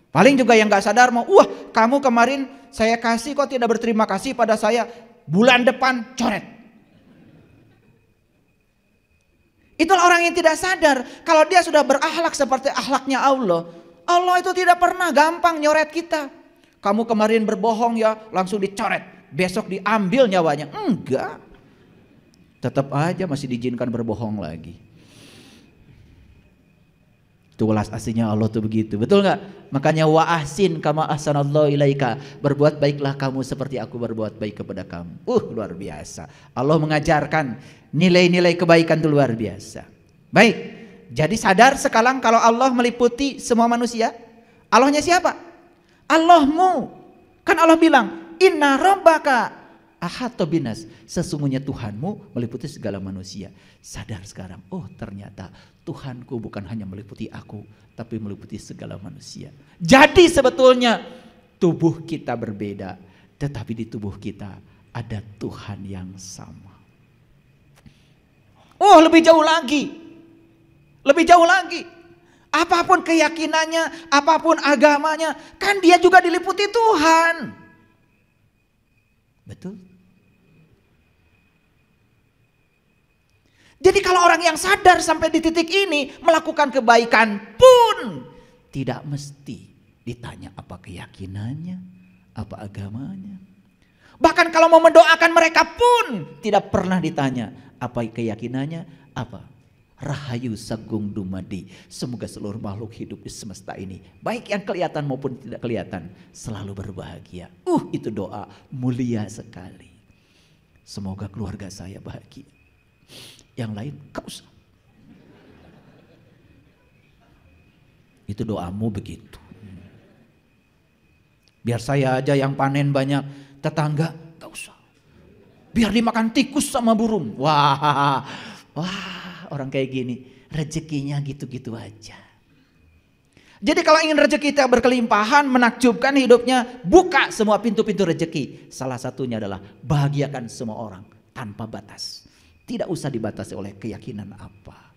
Paling juga yang gak sadar mau, kamu kemarin saya kasih kok tidak berterima kasih pada saya, bulan depan coret. Itulah orang yang tidak sadar kalau dia sudah berakhlak seperti akhlaknya Allah. Allah itu tidak pernah gampang nyoret kita. Kamu kemarin berbohong ya langsung dicoret, besok diambil nyawanya. Enggak. Tetap aja masih diizinkan berbohong lagi. Itu welas asihnya Allah tuh begitu, betul nggak? Makanya wa ahsin kama ahsanallahu ilaika, berbuat baiklah kamu seperti aku berbuat baik kepada kamu. Luar biasa. Allah mengajarkan nilai-nilai kebaikan itu luar biasa. Baik, jadi sadar sekarang kalau Allah meliputi semua manusia. Allahnya siapa? Allahmu. Kan Allah bilang, inna rabbaka ahata binas, sesungguhnya Tuhanmu meliputi segala manusia. Sadar sekarang, ternyata Tuhanku bukan hanya meliputi aku, tapi meliputi segala manusia. Jadi sebetulnya tubuh kita berbeda, tetapi di tubuh kita ada Tuhan yang sama. Lebih jauh lagi. Lebih jauh lagi. Apapun keyakinannya, apapun agamanya, kan dia juga diliputi Tuhan. Betul? Jadi kalau orang yang sadar sampai di titik ini melakukan kebaikan pun tidak mesti ditanya apa keyakinannya, apa agamanya. Bahkan kalau mau mendoakan mereka pun tidak pernah ditanya apa keyakinannya, apa. Rahayu Sagung Dumadi. Semoga seluruh makhluk hidup di semesta ini, baik yang kelihatan maupun tidak kelihatan, selalu berbahagia. Itu doa mulia sekali. Semoga keluarga saya bahagia. Yang lain gak usah. Itu doamu begitu. Biar saya aja yang panen banyak, tetangga gak usah. Biar dimakan tikus sama burung. Wah, orang kayak gini rezekinya gitu-gitu aja. Jadi kalau ingin rezeki kita berkelimpahan, menakjubkan hidupnya, buka semua pintu-pintu rezeki. Salah satunya adalah bahagiakan semua orang tanpa batas. Tidak usah dibatasi oleh keyakinan apa.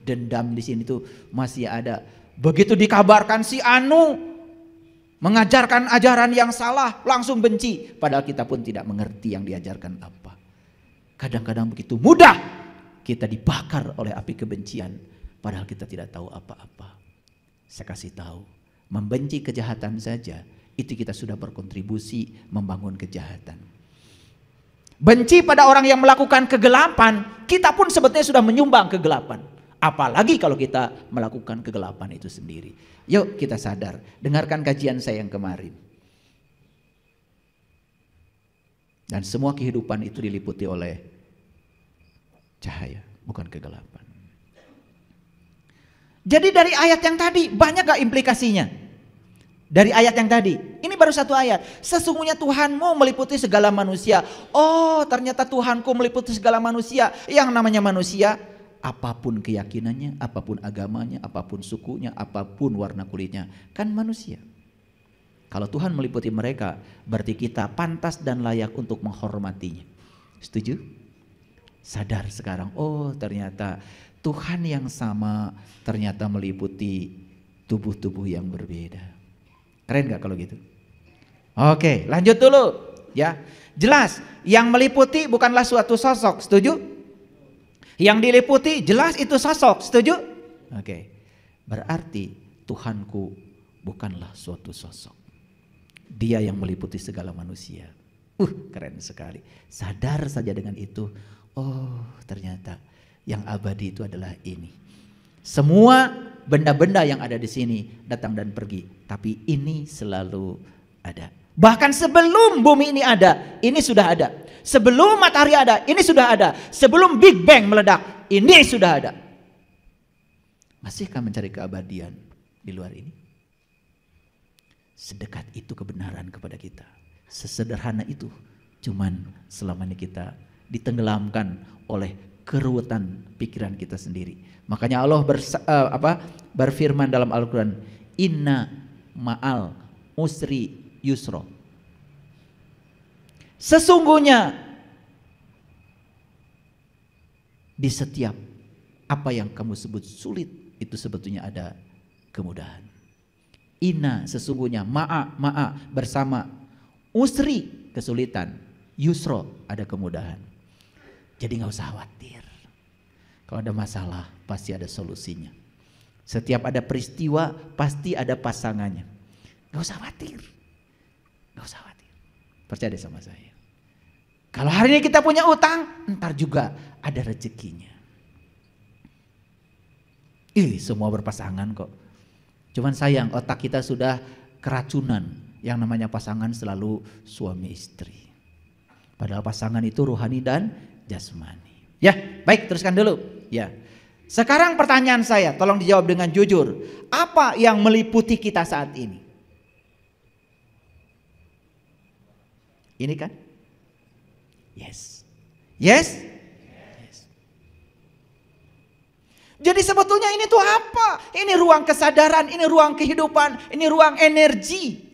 Dendam di sini tuh masih ada. Begitu dikabarkan si Anu mengajarkan ajaran yang salah, langsung benci. Padahal kita pun tidak mengerti yang diajarkan apa. Kadang-kadang begitu mudah kita dibakar oleh api kebencian, padahal kita tidak tahu apa-apa. Saya kasih tahu, membenci kejahatan saja, itu kita sudah berkontribusi membangun kejahatan. Benci pada orang yang melakukan kegelapan, kita pun sebetulnya sudah menyumbang kegelapan. Apalagi kalau kita melakukan kegelapan itu sendiri. Yuk kita sadar, dengarkan kajian saya yang kemarin. Dan semua kehidupan itu diliputi oleh cahaya, bukan kegelapan. Jadi dari ayat yang tadi banyak gak implikasinya? Dari ayat yang tadi, ini baru satu ayat. Sesungguhnya Tuhanmu meliputi segala manusia. Oh, ternyata Tuhanku meliputi segala manusia. Yang namanya manusia, apapun keyakinannya, apapun agamanya, apapun sukunya, apapun warna kulitnya, kan manusia. Kalau Tuhan meliputi mereka, berarti kita pantas dan layak untuk menghormatinya. Setuju? Sadar sekarang, oh ternyata Tuhan yang sama ternyata meliputi tubuh-tubuh yang berbeda. Keren gak kalau gitu? Oke, lanjut dulu ya. Jelas, yang meliputi bukanlah suatu sosok, setuju? Yang diliputi jelas itu sosok, setuju? Oke, berarti Tuhanku bukanlah suatu sosok. Dia yang meliputi segala manusia. Keren sekali. Sadar saja dengan itu. Oh, ternyata yang abadi itu adalah ini. Semua benda-benda yang ada di sini datang dan pergi, tapi ini selalu ada. Bahkan sebelum bumi ini ada, ini sudah ada. Sebelum matahari ada, ini sudah ada. Sebelum Big Bang meledak, ini sudah ada. Masihkah mencari keabadian di luar ini? Sedekat itu kebenaran kepada kita. Sesederhana itu. Cuman selama ini kita ditenggelamkan oleh keruwetan pikiran kita sendiri. Makanya Allah berfirman dalam Al-Quran, Inna ma'al usri yusro. Sesungguhnya di setiap apa yang kamu sebut sulit, itu sebetulnya ada kemudahan. Inna sesungguhnya, ma'a bersama, usri kesulitan, yusro ada kemudahan. Jadi gak usah khawatir. Kalau ada masalah pasti ada solusinya. Setiap ada peristiwa pasti ada pasangannya. Gak usah khawatir. Gak usah khawatir. Percaya deh sama saya. Kalau hari ini kita punya utang, ntar juga ada rezekinya. Semua berpasangan kok. Cuman sayang otak kita sudah keracunan. Yang namanya pasangan selalu suami istri. Padahal pasangan itu rohani dan jasmani. Ya, baik, teruskan dulu. Ya. Sekarang pertanyaan saya, tolong dijawab dengan jujur. Apa yang meliputi kita saat ini? Ini kan? Yes. Yes? Yes. Jadi sebetulnya ini tuh apa? Ini ruang kesadaran, ini ruang kehidupan, ini ruang energi.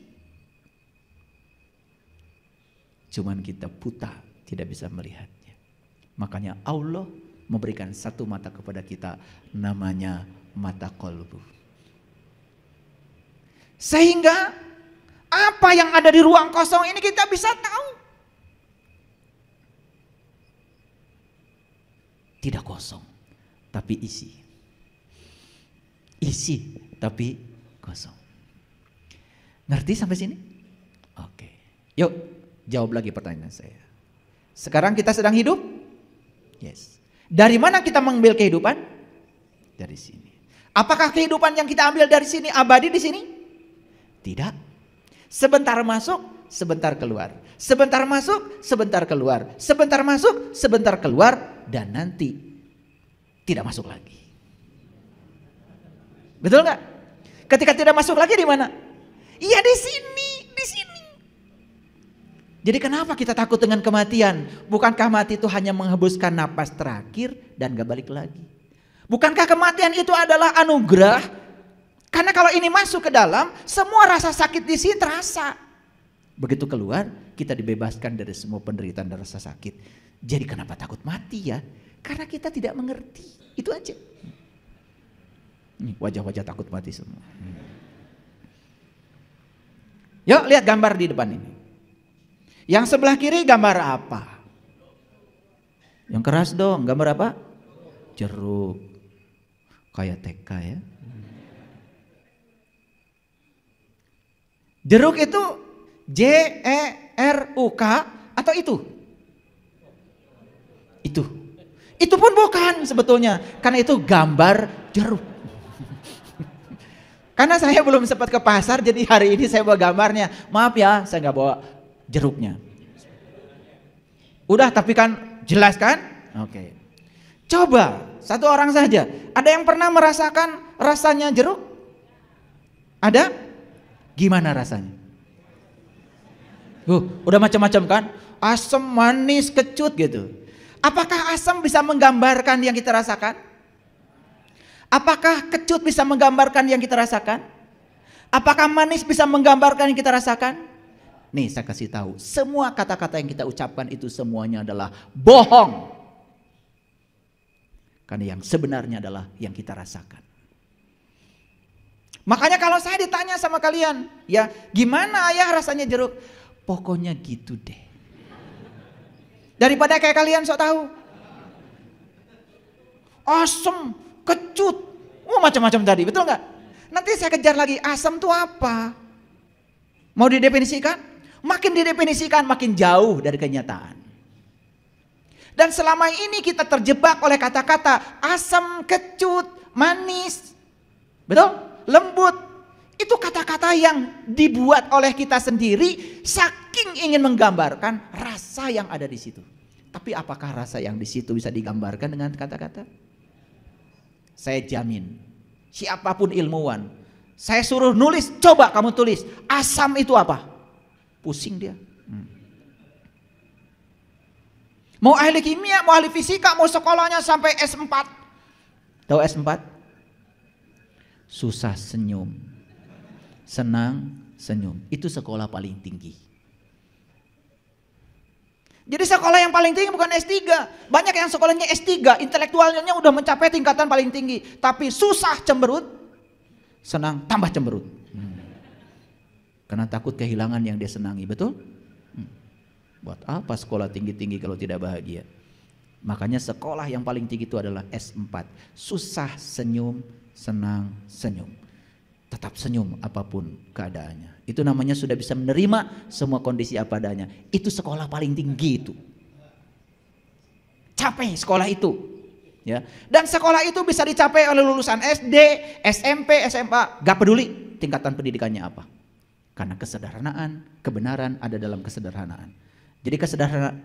Cuman kita buta, tidak bisa melihatnya. Makanya Allah memberikan satu mata kepada kita, namanya mata kolbu. Sehingga apa yang ada di ruang kosong ini kita bisa tahu. tidak kosong, tapi isi. Isi, tapi kosong. Ngerti sampai sini? Oke. Yuk, jawab lagi pertanyaan saya. Sekarang kita sedang hidup? Yes. Dari mana kita mengambil kehidupan? Dari sini. Apakah kehidupan yang kita ambil dari sini abadi di sini? Tidak. Sebentar masuk, sebentar keluar. Sebentar masuk, sebentar keluar. Sebentar masuk, sebentar keluar. Dan nanti tidak masuk lagi. Betul nggak? Ketika tidak masuk lagi di mana? Iya di sini, di sini. Jadi kenapa kita takut dengan kematian? Bukankah mati itu hanya menghembuskan napas terakhir dan gak balik lagi? Bukankah kematian itu adalah anugerah? Karena kalau ini masuk ke dalam, semua rasa sakit di sini terasa. Begitu keluar, kita dibebaskan dari semua penderitaan dan rasa sakit. Jadi kenapa takut mati ya? Karena kita tidak mengerti. Itu aja. Ini wajah-wajah takut mati semua. Yuk lihat gambar di depan ini. Yang sebelah kiri gambar apa? Yang keras dong, gambar apa? Jeruk. Kayak TK ya. Jeruk itu JERUK atau itu? Itu pun bukan sebetulnya, karena itu gambar jeruk. Karena saya belum sempat ke pasar, jadi hari ini saya bawa gambarnya. Maaf ya, saya nggak bawa jeruknya. Udah, tapi kan jelas kan? Oke. Coba satu orang saja. Ada yang pernah merasakan rasanya jeruk? Ada? Gimana rasanya? Udah macam-macam kan? Asam, manis, kecut gitu. Apakah asam bisa menggambarkan yang kita rasakan? Apakah kecut bisa menggambarkan yang kita rasakan? Apakah manis bisa menggambarkan yang kita rasakan? Nih saya kasih tahu, semua kata-kata yang kita ucapkan itu semuanya adalah bohong. Karena yang sebenarnya adalah yang kita rasakan. Makanya kalau saya ditanya sama kalian, ya gimana ayah rasanya jeruk? Pokoknya gitu deh. Daripada kayak kalian sok tahu. Asam, kecut, macam-macam tadi, betul nggak? Nanti saya kejar lagi, asam itu apa? Mau didefinisikan? Makin didefinisikan makin jauh dari kenyataan. Dan selama ini kita terjebak oleh kata-kata asam, kecut, manis, betul? Lembut. Itu kata-kata yang dibuat oleh kita sendiri saking ingin menggambarkan rasa yang ada di situ. Tapi apakah rasa yang di situ bisa digambarkan dengan kata-kata? Saya jamin, siapapun ilmuwan, saya suruh nulis, coba kamu tulis, asam itu apa? Pusing dia. Mau ahli kimia, mau ahli fisika, mau sekolahnya sampai S4. Tahu S4? Susah senyum, senang senyum. Itu sekolah paling tinggi. Jadi sekolah yang paling tinggi bukan S3. Banyak yang sekolahnya S3, intelektualnya udah mencapai tingkatan paling tinggi. Tapi susah cemberut, senang tambah cemberut. Karena takut kehilangan yang dia senangi, betul? Buat apa sekolah tinggi-tinggi kalau tidak bahagia? Makanya sekolah yang paling tinggi itu adalah S4. Susah senyum, senang senyum. Tetap senyum apapun keadaannya. Itu namanya sudah bisa menerima semua kondisi apa adanya. Itu sekolah paling tinggi itu. Capai sekolah itu. Ya. Dan sekolah itu bisa dicapai oleh lulusan SD, SMP, SMA. Gak peduli tingkatan pendidikannya apa. Karena kesederhanaan, kebenaran ada dalam kesederhanaan. Jadi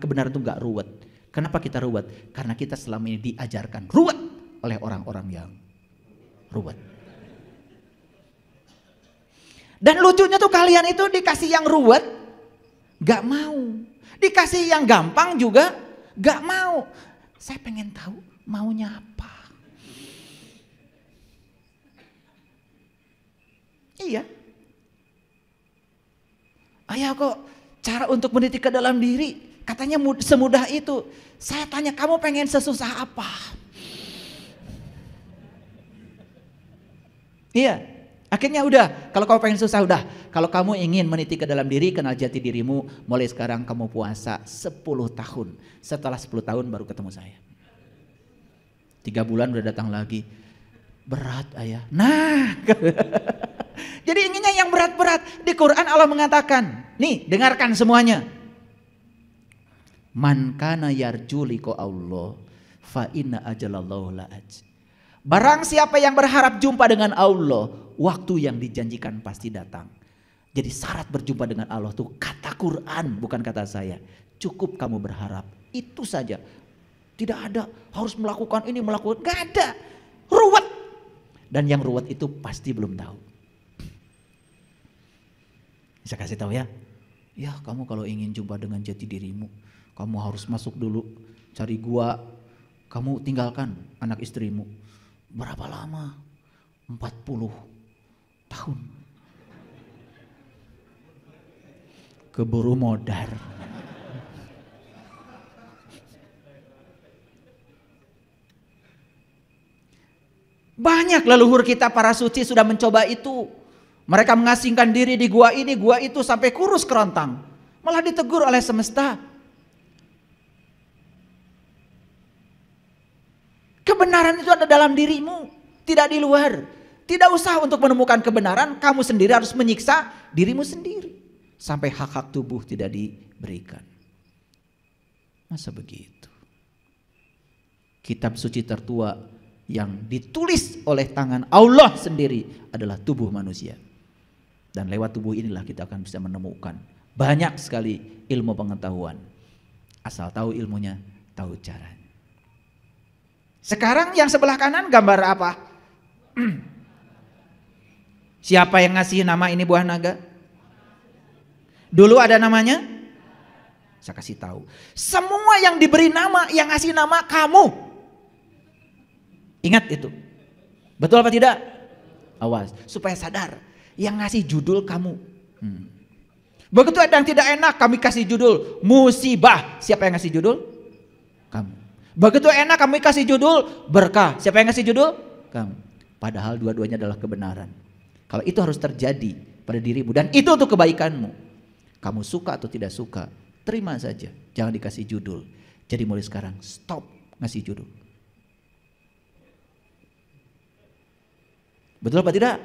kebenaran itu gak ruwet. Kenapa kita ruwet? Karena kita selama ini diajarkan ruwet oleh orang-orang yang ruwet. Dan lucunya tuh kalian itu dikasih yang ruwet gak mau. Dikasih yang gampang juga gak mau. Saya pengen tahu maunya apa. Iya. Ayah kok cara untuk mendidik ke dalam diri katanya semudah itu. Saya tanya kamu pengen sesusah apa? Iya. Akhirnya udah, kalau kamu pengen susah udah. Kalau kamu ingin meniti ke dalam diri, kenal jati dirimu, mulai sekarang kamu puasa 10 tahun. Setelah 10 tahun baru ketemu saya. 3 bulan udah datang lagi. Berat ayah. Nah, jadi inginnya yang berat-berat. Di Quran Allah mengatakan, nih dengarkan semuanya. Man kana yarju liqa Allah fa inna ajalallahu la'aj. Barang siapa yang berharap jumpa dengan Allah, waktu yang dijanjikan pasti datang. Jadi syarat berjumpa dengan Allah tuh kata Quran, bukan kata saya. Cukup kamu berharap, itu saja. Tidak ada harus melakukan ini, melakukan, gak ada. Ruwet. Dan yang ruwet itu pasti belum tahu. Bisa kasih tahu ya. Ya kamu kalau ingin jumpa dengan jati dirimu, kamu harus masuk dulu, cari gua, kamu tinggalkan anak istrimu. Berapa lama? 40 tahun. Keburu modar. Banyak leluhur kita para suci sudah mencoba itu. Mereka mengasingkan diri di gua ini, gua itu sampai kurus kerontang. Malah ditegur oleh semesta. Kebenaran itu ada dalam dirimu, tidak di luar. Tidak usah untuk menemukan kebenaran, kamu sendiri harus menyiksa dirimu sendiri. Sampai hak-hak tubuh tidak diberikan. Masa begitu? Kitab suci tertua yang ditulis oleh tangan Allah sendiri adalah tubuh manusia. Dan lewat tubuh inilah kita akan bisa menemukan banyak sekali ilmu pengetahuan. Asal tahu ilmunya, tahu caranya. Sekarang yang sebelah kanan gambar apa? Siapa yang ngasih nama ini buah naga? Dulu ada namanya? Saya kasih tahu. Semua yang diberi nama, yang ngasih nama kamu. Ingat itu. Betul apa tidak? Awas, supaya sadar. Yang ngasih judul kamu. Begitu ada yang tidak enak, kami kasih judul musibah. Siapa yang ngasih judul? Kamu. Begitu enak kami kasih judul berkah. Siapa yang ngasih judul? Kamu. Padahal dua-duanya adalah kebenaran. Kalau itu harus terjadi pada dirimu dan itu untuk kebaikanmu. Kamu suka atau tidak suka, terima saja. Jangan dikasih judul. Jadi mulai sekarang stop ngasih judul. Betul apa tidak?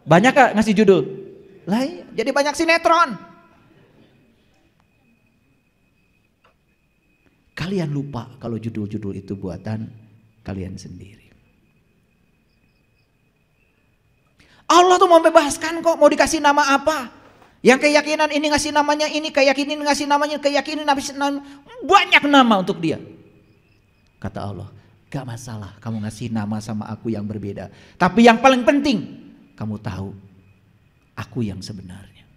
Banyak gak ngasih judul? Lah, jadi banyak sinetron. Kalian lupa kalau judul-judul itu buatan kalian sendiri. Allah tuh mau bebaskan kok, mau dikasih nama apa? Yang keyakinan ini ngasih namanya ini, keyakinan ngasih namanya, keyakinan ngasih nama, banyak nama untuk dia. Kata Allah, gak masalah kamu ngasih nama sama aku yang berbeda. Tapi yang paling penting, kamu tahu aku yang sebenarnya.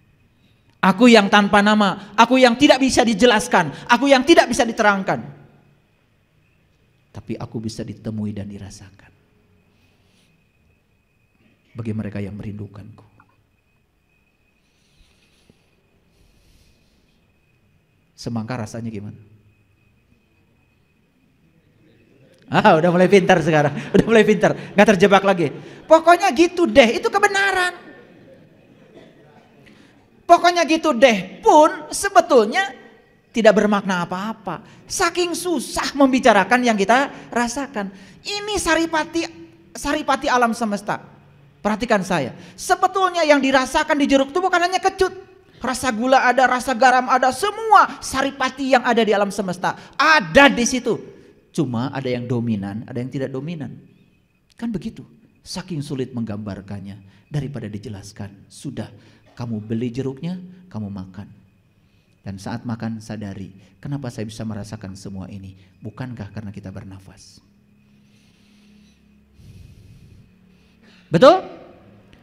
Aku yang tanpa nama, aku yang tidak bisa dijelaskan, aku yang tidak bisa diterangkan. Tapi aku bisa ditemui dan dirasakan. Bagi mereka yang merindukanku. Semangka rasanya gimana? Udah mulai pintar sekarang, udah mulai pintar, nggak terjebak lagi. Pokoknya gitu deh, itu kebenaran. Pokoknya gitu deh pun sebetulnya tidak bermakna apa-apa. Saking susah membicarakan yang kita rasakan. Ini saripati alam semesta. Perhatikan saya, sebetulnya yang dirasakan di jeruk itu bukan hanya kecut. Rasa gula ada, rasa garam ada, semua saripati yang ada di alam semesta ada di situ. Cuma ada yang dominan, ada yang tidak dominan. Kan begitu. Saking sulit menggambarkannya daripada dijelaskan. Sudah, kamu beli jeruknya, kamu makan. Dan saat makan sadari, kenapa saya bisa merasakan semua ini? Bukankah karena kita bernafas? Betul?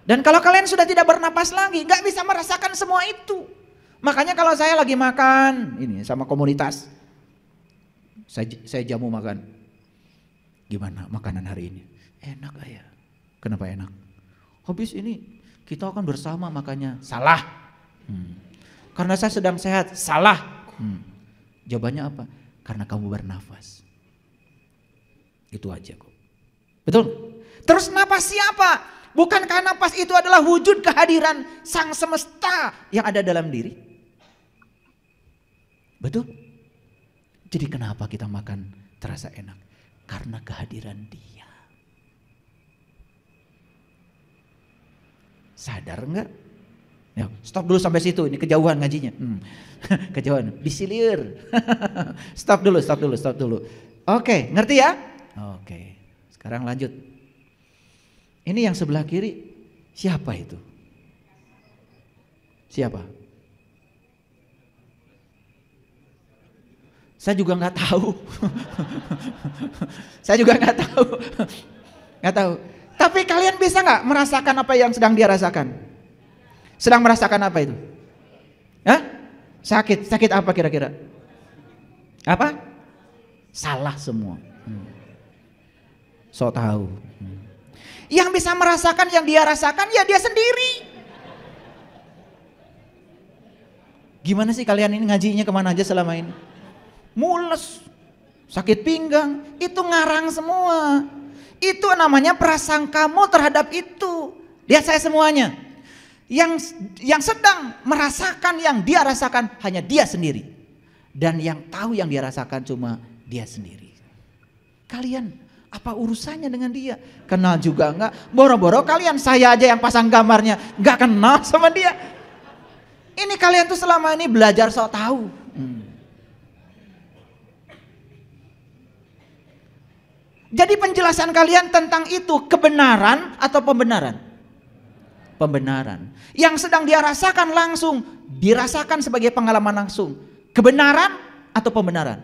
Dan kalau kalian sudah tidak bernapas lagi, gak bisa merasakan semua itu. Makanya kalau saya lagi makan, ini sama komunitas, saya jamu makan. Gimana makanan hari ini? Enak ayah. Kenapa enak? Habis ini kita akan bersama makannya. Salah. Karena saya sedang sehat. Salah. Jawabannya apa? Karena kamu bernafas. Itu aja kok. Betul? Terus napas siapa? Bukankah napas itu adalah wujud kehadiran sang semesta yang ada dalam diri? Betul? Jadi kenapa kita makan terasa enak? Karena kehadiran Dia. Sadar enggak? Ya, stop dulu sampai situ, ini kejauhan ngajinya. Kejauhan, disilir. Stop dulu. Oke, ngerti ya? Oke, sekarang lanjut. Ini yang sebelah kiri, siapa itu? Siapa? Saya juga nggak tahu. Saya juga nggak tahu. Nggak tahu. Tapi kalian bisa nggak merasakan apa yang sedang dia rasakan? Sedang merasakan apa itu? Hah? Sakit apa kira-kira? Apa? Salah semua. So tahu. Yang bisa merasakan yang dia rasakan ya dia sendiri. Gimana sih kalian ini ngajinya kemana aja selama ini? Mules, sakit pinggang, itu ngarang semua. Itu namanya prasangkamu terhadap itu. Lihat saya semuanya. Yang sedang merasakan yang dia rasakan hanya dia sendiri. Dan yang tahu yang dia rasakan cuma dia sendiri. Kalian apa urusannya dengan dia? Kenal juga enggak? Boro-boro kalian, saya aja yang pasang gambarnya enggak kenal sama dia. Ini kalian tuh selama ini belajar sok tahu. Jadi penjelasan kalian tentang itu kebenaran atau pembenaran? Pembenaran. Yang sedang dia rasakan langsung, dirasakan sebagai pengalaman langsung. Kebenaran atau pembenaran?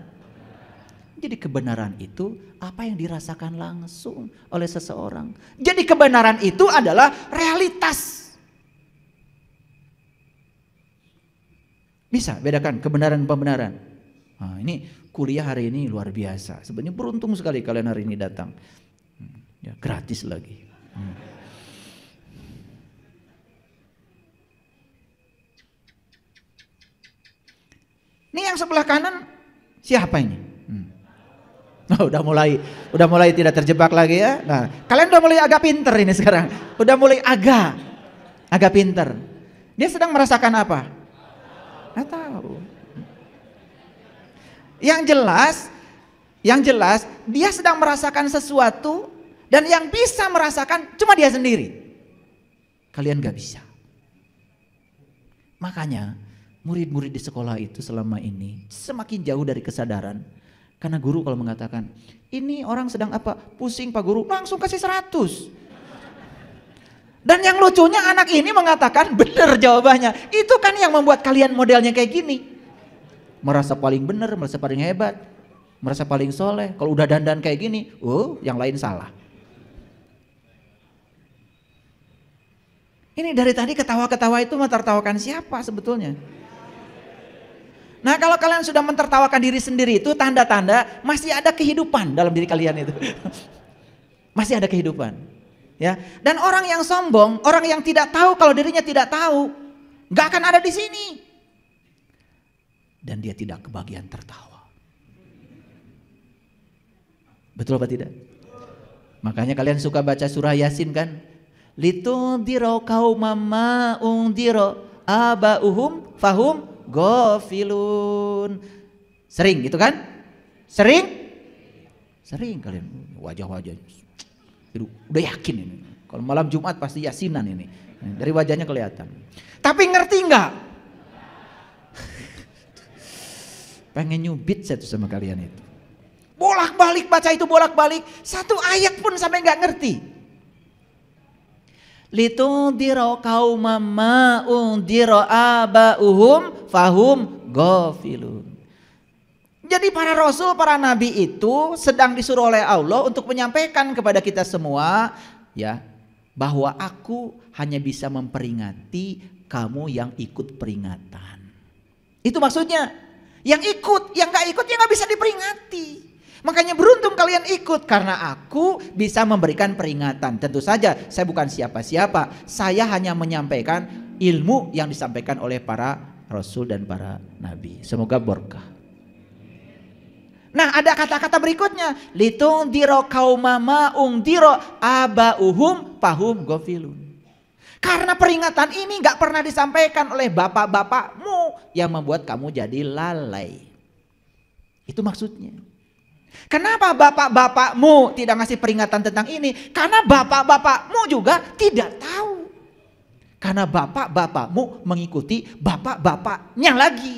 Jadi kebenaran itu apa yang dirasakan langsung oleh seseorang. Jadi kebenaran itu adalah realitas. Bisa bedakan kebenaran dan pembenaran. Nah, ini kuliah hari ini luar biasa. Sebenarnya beruntung sekali kalian hari ini datang. Ya, gratis lagi. Ini yang sebelah kanan siapa ini? Oh, udah mulai tidak terjebak lagi ya. Nah, kalian udah mulai agak pinter ini sekarang. Udah mulai agak pinter. Dia sedang merasakan apa? Nggak tahu. Yang jelas dia sedang merasakan sesuatu dan yang bisa merasakan cuma dia sendiri. Kalian gak bisa. Makanya murid-murid di sekolah itu selama ini semakin jauh dari kesadaran. Karena guru kalau mengatakan, ini orang sedang apa? Pusing Pak Guru, langsung kasih 100. Dan yang lucunya anak ini mengatakan benar jawabannya. Itu kan yang membuat kalian modelnya kayak gini. Merasa paling benar, merasa paling hebat, merasa paling soleh. Kalau udah dandan kayak gini, yang lain salah. Ini dari tadi ketawa-ketawa itu mentertawakan siapa sebetulnya? Nah, kalau kalian sudah mentertawakan diri sendiri itu tanda-tanda masih ada kehidupan dalam diri kalian itu. Masih ada kehidupan. Ya. Dan orang yang sombong, orang yang tidak tahu kalau dirinya tidak tahu, gak akan ada di sini. Dan dia tidak kebagian tertawa. Betul apa tidak? Makanya kalian suka baca surah Yasin kan? Litundiro qaumama undiro abauhum fahum ghafilun. Sering gitu kan? Sering kalian wajah-wajah udah yakin ini. Kalau malam Jumat pasti yasinan ini. Dari wajahnya kelihatan. Tapi ngerti nggak? Pengen nyubit saya tuh sama kalian itu. Bolak-balik baca itu bolak-balik. Satu ayat pun sampai nggak ngerti. Litundiro qaumama undiro abauhum fahum ghafilun. Jadi para rasul, para nabi itu sedang disuruh oleh Allah untuk menyampaikan kepada kita semua ya, bahwa aku hanya bisa memperingati kamu yang ikut peringatan. Itu maksudnya. Yang ikut, yang gak ikut ya gak bisa diperingati. Makanya beruntung kalian ikut karena aku bisa memberikan peringatan. Tentu saja saya bukan siapa-siapa. Saya hanya menyampaikan ilmu yang disampaikan oleh para rasul dan para nabi. Semoga berkah. Nah, ada kata-kata berikutnya. Litundiro qaumama ungdiro abauhum fahum ghafilun. Karena peringatan ini gak pernah disampaikan oleh bapak-bapakmu yang membuat kamu jadi lalai. Itu maksudnya. Kenapa bapak-bapakmu tidak ngasih peringatan tentang ini? Karena bapak-bapakmu juga tidak tahu. Karena bapak-bapakmu mengikuti bapak-bapaknya lagi.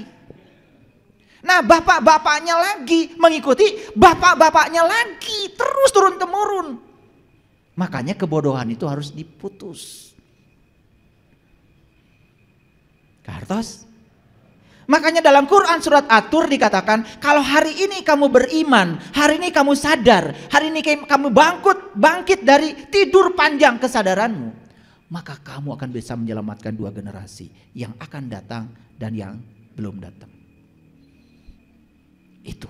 Nah, bapak-bapaknya lagi mengikuti bapak-bapaknya lagi, terus turun-temurun. Makanya kebodohan itu harus diputus. Kartos. Makanya dalam Quran surat At-Tur dikatakan, kalau hari ini kamu beriman, hari ini kamu sadar, hari ini kamu bangkit dari tidur panjang kesadaranmu, maka kamu akan bisa menyelamatkan 2 generasi yang akan datang dan yang belum datang. Itu.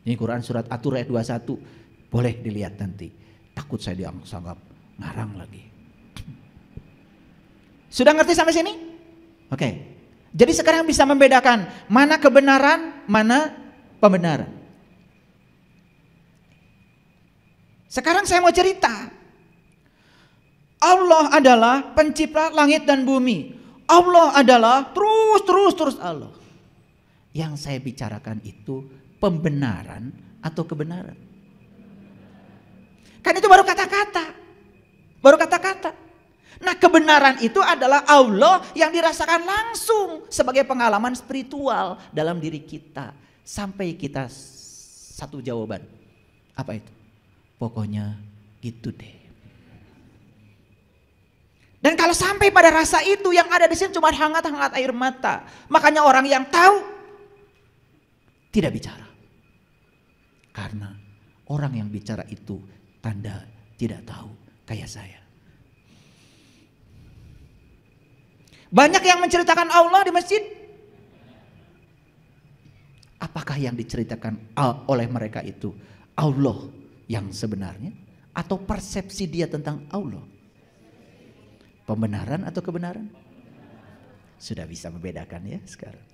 Ini Quran surat At-Tur ayat 21. Boleh dilihat nanti. Takut saya dianggap ngarang lagi. Sudah ngerti sampai sini? Oke. Jadi sekarang bisa membedakan mana kebenaran, mana pembenaran. Sekarang saya mau cerita. Allah adalah pencipta langit dan bumi. Allah adalah terus Allah. Yang saya bicarakan itu pembenaran atau kebenaran. Kan itu baru kata-kata. Baru kata-kata. Nah, kebenaran itu adalah Allah yang dirasakan langsung sebagai pengalaman spiritual dalam diri kita. Sampai kita satu jawaban. Apa itu? Pokoknya gitu deh. Dan kalau sampai pada rasa itu, yang ada di sini cuma hangat-hangat air mata. Makanya orang yang tahu tidak bicara. Karena orang yang bicara itu tanda tidak tahu, kayak saya. Banyak yang menceritakan Allah di masjid. Apakah yang diceritakan oleh mereka itu Allah yang sebenarnya? Atau persepsi dia tentang Allah? Pembenaran atau kebenaran? Sudah bisa membedakan ya sekarang.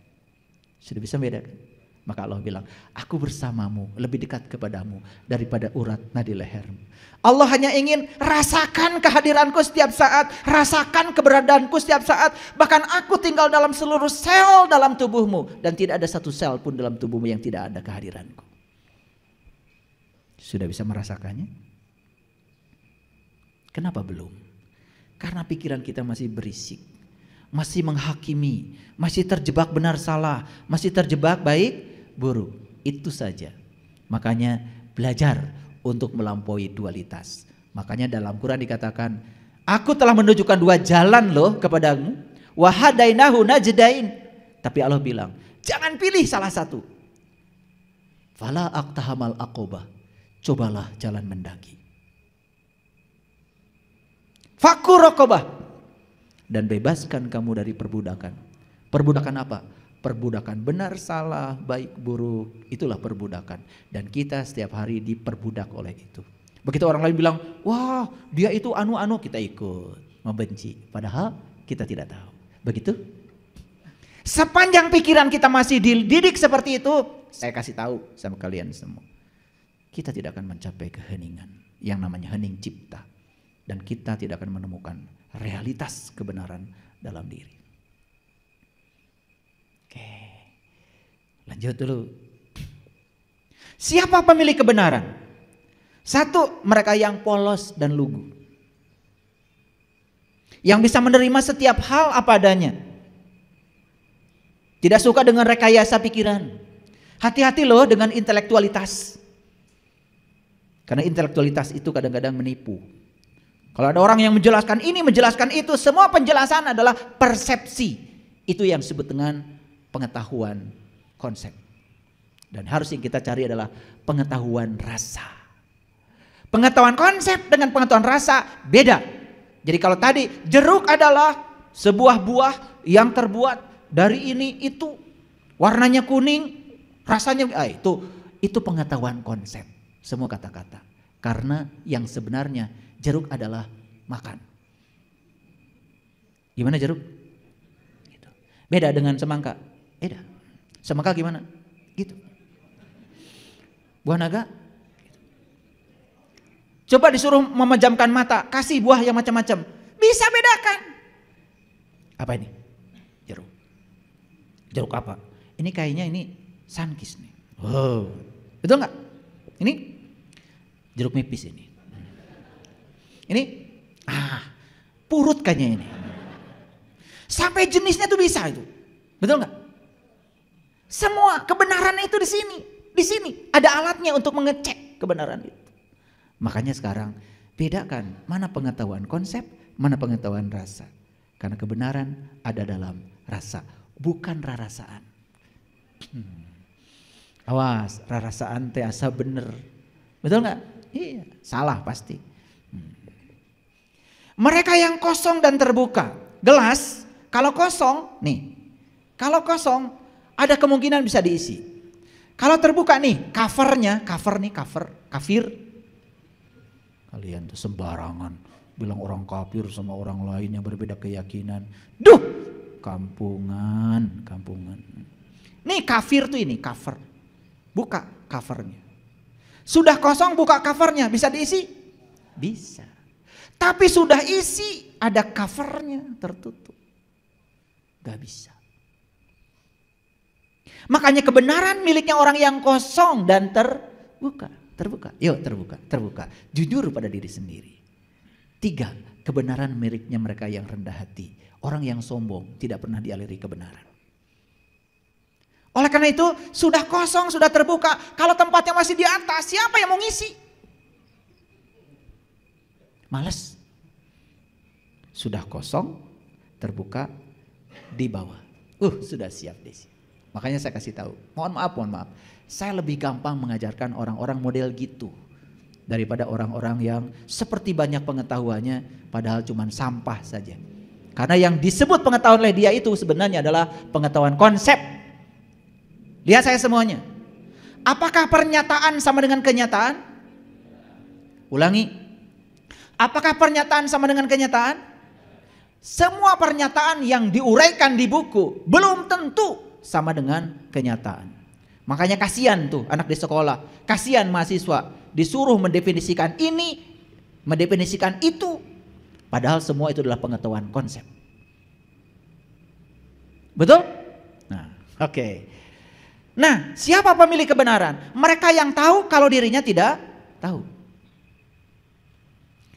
Sudah bisa membedakan. Maka Allah bilang, aku bersamamu, lebih dekat kepadamu daripada urat nadi lehermu. Allah hanya ingin rasakan kehadiranku setiap saat, rasakan keberadaanku setiap saat. Bahkan aku tinggal dalam seluruh sel dalam tubuhmu. Dan tidak ada satu sel pun dalam tubuhmu yang tidak ada kehadiranku. Sudah bisa merasakannya? Kenapa belum? Karena pikiran kita masih berisik. Masih menghakimi, masih terjebak benar salah, masih terjebak baik buruk. Itu saja. Makanya belajar untuk melampaui dualitas. Makanya dalam Quran dikatakan, aku telah menunjukkan 2 jalan loh kepadamu. Wa hadainahu najdain. Tapi Allah bilang, jangan pilih salah satu. Fala aqtahamal aqobah. Cobalah jalan mendaki. Fakur raqabah. Dan bebaskan kamu dari perbudakan. Perbudakan apa? Perbudakan benar salah, baik buruk, itulah perbudakan. Dan kita setiap hari diperbudak oleh itu. Begitu orang lain bilang, wah dia itu anu-anu, kita ikut membenci. Padahal kita tidak tahu. Begitu? Sepanjang pikiran kita masih dididik seperti itu, saya kasih tahu sama kalian semua. Kita tidak akan mencapai keheningan yang namanya hening cipta. Dan kita tidak akan menemukan realitas kebenaran dalam diri. Oke, lanjut dulu. Siapa pemilik kebenaran? 1, mereka yang polos dan lugu. Yang bisa menerima setiap hal apa adanya. Tidak suka dengan rekayasa pikiran. Hati-hati loh dengan intelektualitas. Karena intelektualitas itu kadang-kadang menipu. Kalau ada orang yang menjelaskan ini, menjelaskan itu, semua penjelasan adalah persepsi. Itu yang disebut dengan pengetahuan konsep. Dan harus yang kita cari adalah pengetahuan rasa. Pengetahuan konsep dengan pengetahuan rasa beda. Jadi kalau tadi jeruk adalah sebuah buah yang terbuat dari ini itu, warnanya kuning, rasanya itu pengetahuan konsep. Semua kata-kata. Karena yang sebenarnya jeruk adalah makan. Gimana jeruk? Gitu. Beda dengan semangka. Beda. Semangka gimana? Gitu. Buah naga? Gitu. Coba disuruh memejamkan mata, kasih buah yang macam-macam. Bisa bedakan. Apa ini? Jeruk. Jeruk apa? Ini kayaknya ini sunkist nih. Wow. Betul nggak? Ini jeruk nipis ini. Ini purut kayaknya ini. Sampai jenisnya tuh bisa itu. Betul nggak? Semua kebenaran itu di sini. Di sini ada alatnya untuk mengecek kebenaran itu. Makanya sekarang bedakan mana pengetahuan konsep, mana pengetahuan rasa. Karena kebenaran ada dalam rasa, bukan rarasaan. Awas, rarasaan teh asa bener. Betul nggak? Iya, salah pasti. Mereka yang kosong dan terbuka. Gelas kalau kosong nih, kalau kosong ada kemungkinan bisa diisi. Kalau terbuka nih, kafir. Kalian tuh sembarangan bilang orang kafir sama orang lain yang berbeda keyakinan. Duh, kampungan. Nih kafir tuh ini, cover. Buka covernya. Sudah kosong buka covernya, bisa diisi? Bisa. Tapi sudah isi ada covernya tertutup. Gak bisa. Makanya kebenaran miliknya orang yang kosong dan terbuka. Yuk terbuka. Jujur pada diri sendiri. 3, kebenaran miliknya mereka yang rendah hati. Orang yang sombong tidak pernah dialiri kebenaran. Oleh karena itu sudah kosong, sudah terbuka. Kalau tempatnya masih di atas, siapa yang mau ngisi? Males. Sudah kosong, terbuka, di bawah. Sudah siap Desi. Makanya saya kasih tahu. Mohon maaf. Saya lebih gampang mengajarkan orang-orang model gitu daripada orang-orang yang seperti banyak pengetahuannya padahal cuma sampah saja. Karena yang disebut pengetahuan oleh dia itu sebenarnya adalah pengetahuan konsep. Lihat saya semuanya. Apakah pernyataan sama dengan kenyataan? Ulangi. Apakah pernyataan sama dengan kenyataan? Semua pernyataan yang diuraikan di buku belum tentu sama dengan kenyataan. Makanya kasihan tuh anak di sekolah, kasihan mahasiswa disuruh mendefinisikan ini, mendefinisikan itu, padahal semua itu adalah pengetahuan konsep. Betul? Nah, oke. Nah, siapa pemilik kebenaran? Mereka yang tahu kalau dirinya tidak tahu.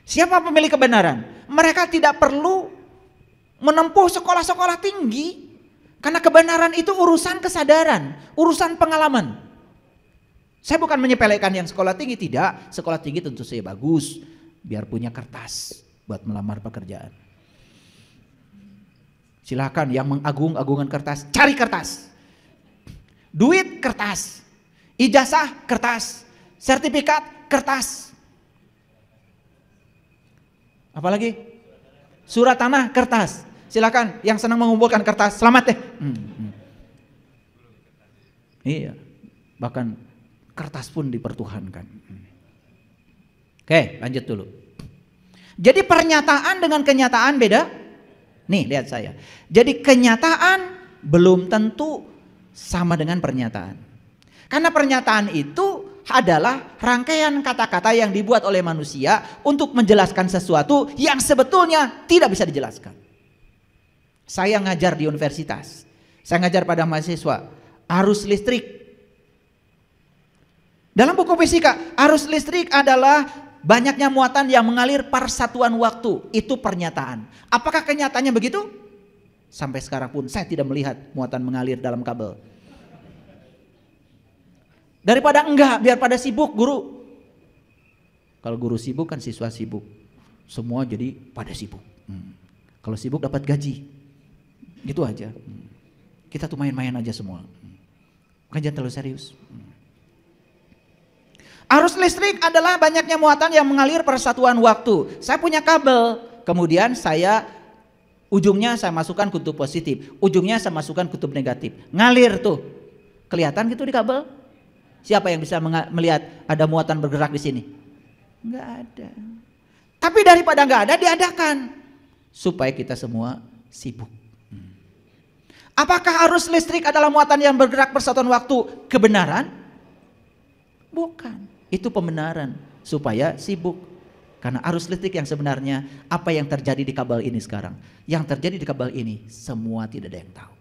Siapa pemilik kebenaran? Mereka tidak perlu menempuh sekolah-sekolah tinggi. Karena kebenaran itu urusan kesadaran, urusan pengalaman. Saya bukan menyepelekan yang sekolah tinggi, tidak. Sekolah tinggi tentu saja bagus, biar punya kertas buat melamar pekerjaan. Silakan yang mengagung-agungkan kertas, cari kertas. Duit kertas, ijazah kertas, sertifikat kertas. Apalagi? Surat tanah kertas. Silakan yang senang mengumpulkan kertas, selamat deh. Iya, bahkan kertas pun dipertuhankan. Oke, lanjut dulu. Jadi pernyataan dengan kenyataan beda. Nih lihat saya. Jadi kenyataan belum tentu sama dengan pernyataan. Karena pernyataan itu adalah rangkaian kata-kata yang dibuat oleh manusia untuk menjelaskan sesuatu yang sebetulnya tidak bisa dijelaskan. Saya ngajar di universitas, saya ngajar pada mahasiswa arus listrik. Dalam buku fisika, arus listrik adalah banyaknya muatan yang mengalir persatuan waktu. Itu pernyataan. Apakah kenyataannya begitu? Sampai sekarang pun saya tidak melihat muatan mengalir dalam kabel. Daripada enggak, biar pada sibuk guru. Kalau guru sibuk kan siswa sibuk. Semua jadi pada sibuk. Kalau sibuk dapat gaji. Gitu aja. Kita tuh main-main aja semua. Bukan jangan terlalu serius. Arus listrik adalah banyaknya muatan yang mengalir persatuan waktu. Saya punya kabel, kemudian ujungnya saya masukkan kutub positif, ujungnya saya masukkan kutub negatif. Ngalir tuh. Kelihatan gitu di kabel? Siapa yang bisa melihat ada muatan bergerak di sini? Enggak ada. Tapi daripada enggak ada, diadakan supaya kita semua sibuk. Apakah arus listrik adalah muatan yang bergerak persatuan waktu? Kebenaran? Bukan. Itu pembenaran supaya sibuk. Karena arus listrik yang sebenarnya apa yang terjadi di kabel ini sekarang? Yang terjadi di kabel ini semua tidak ada yang tahu.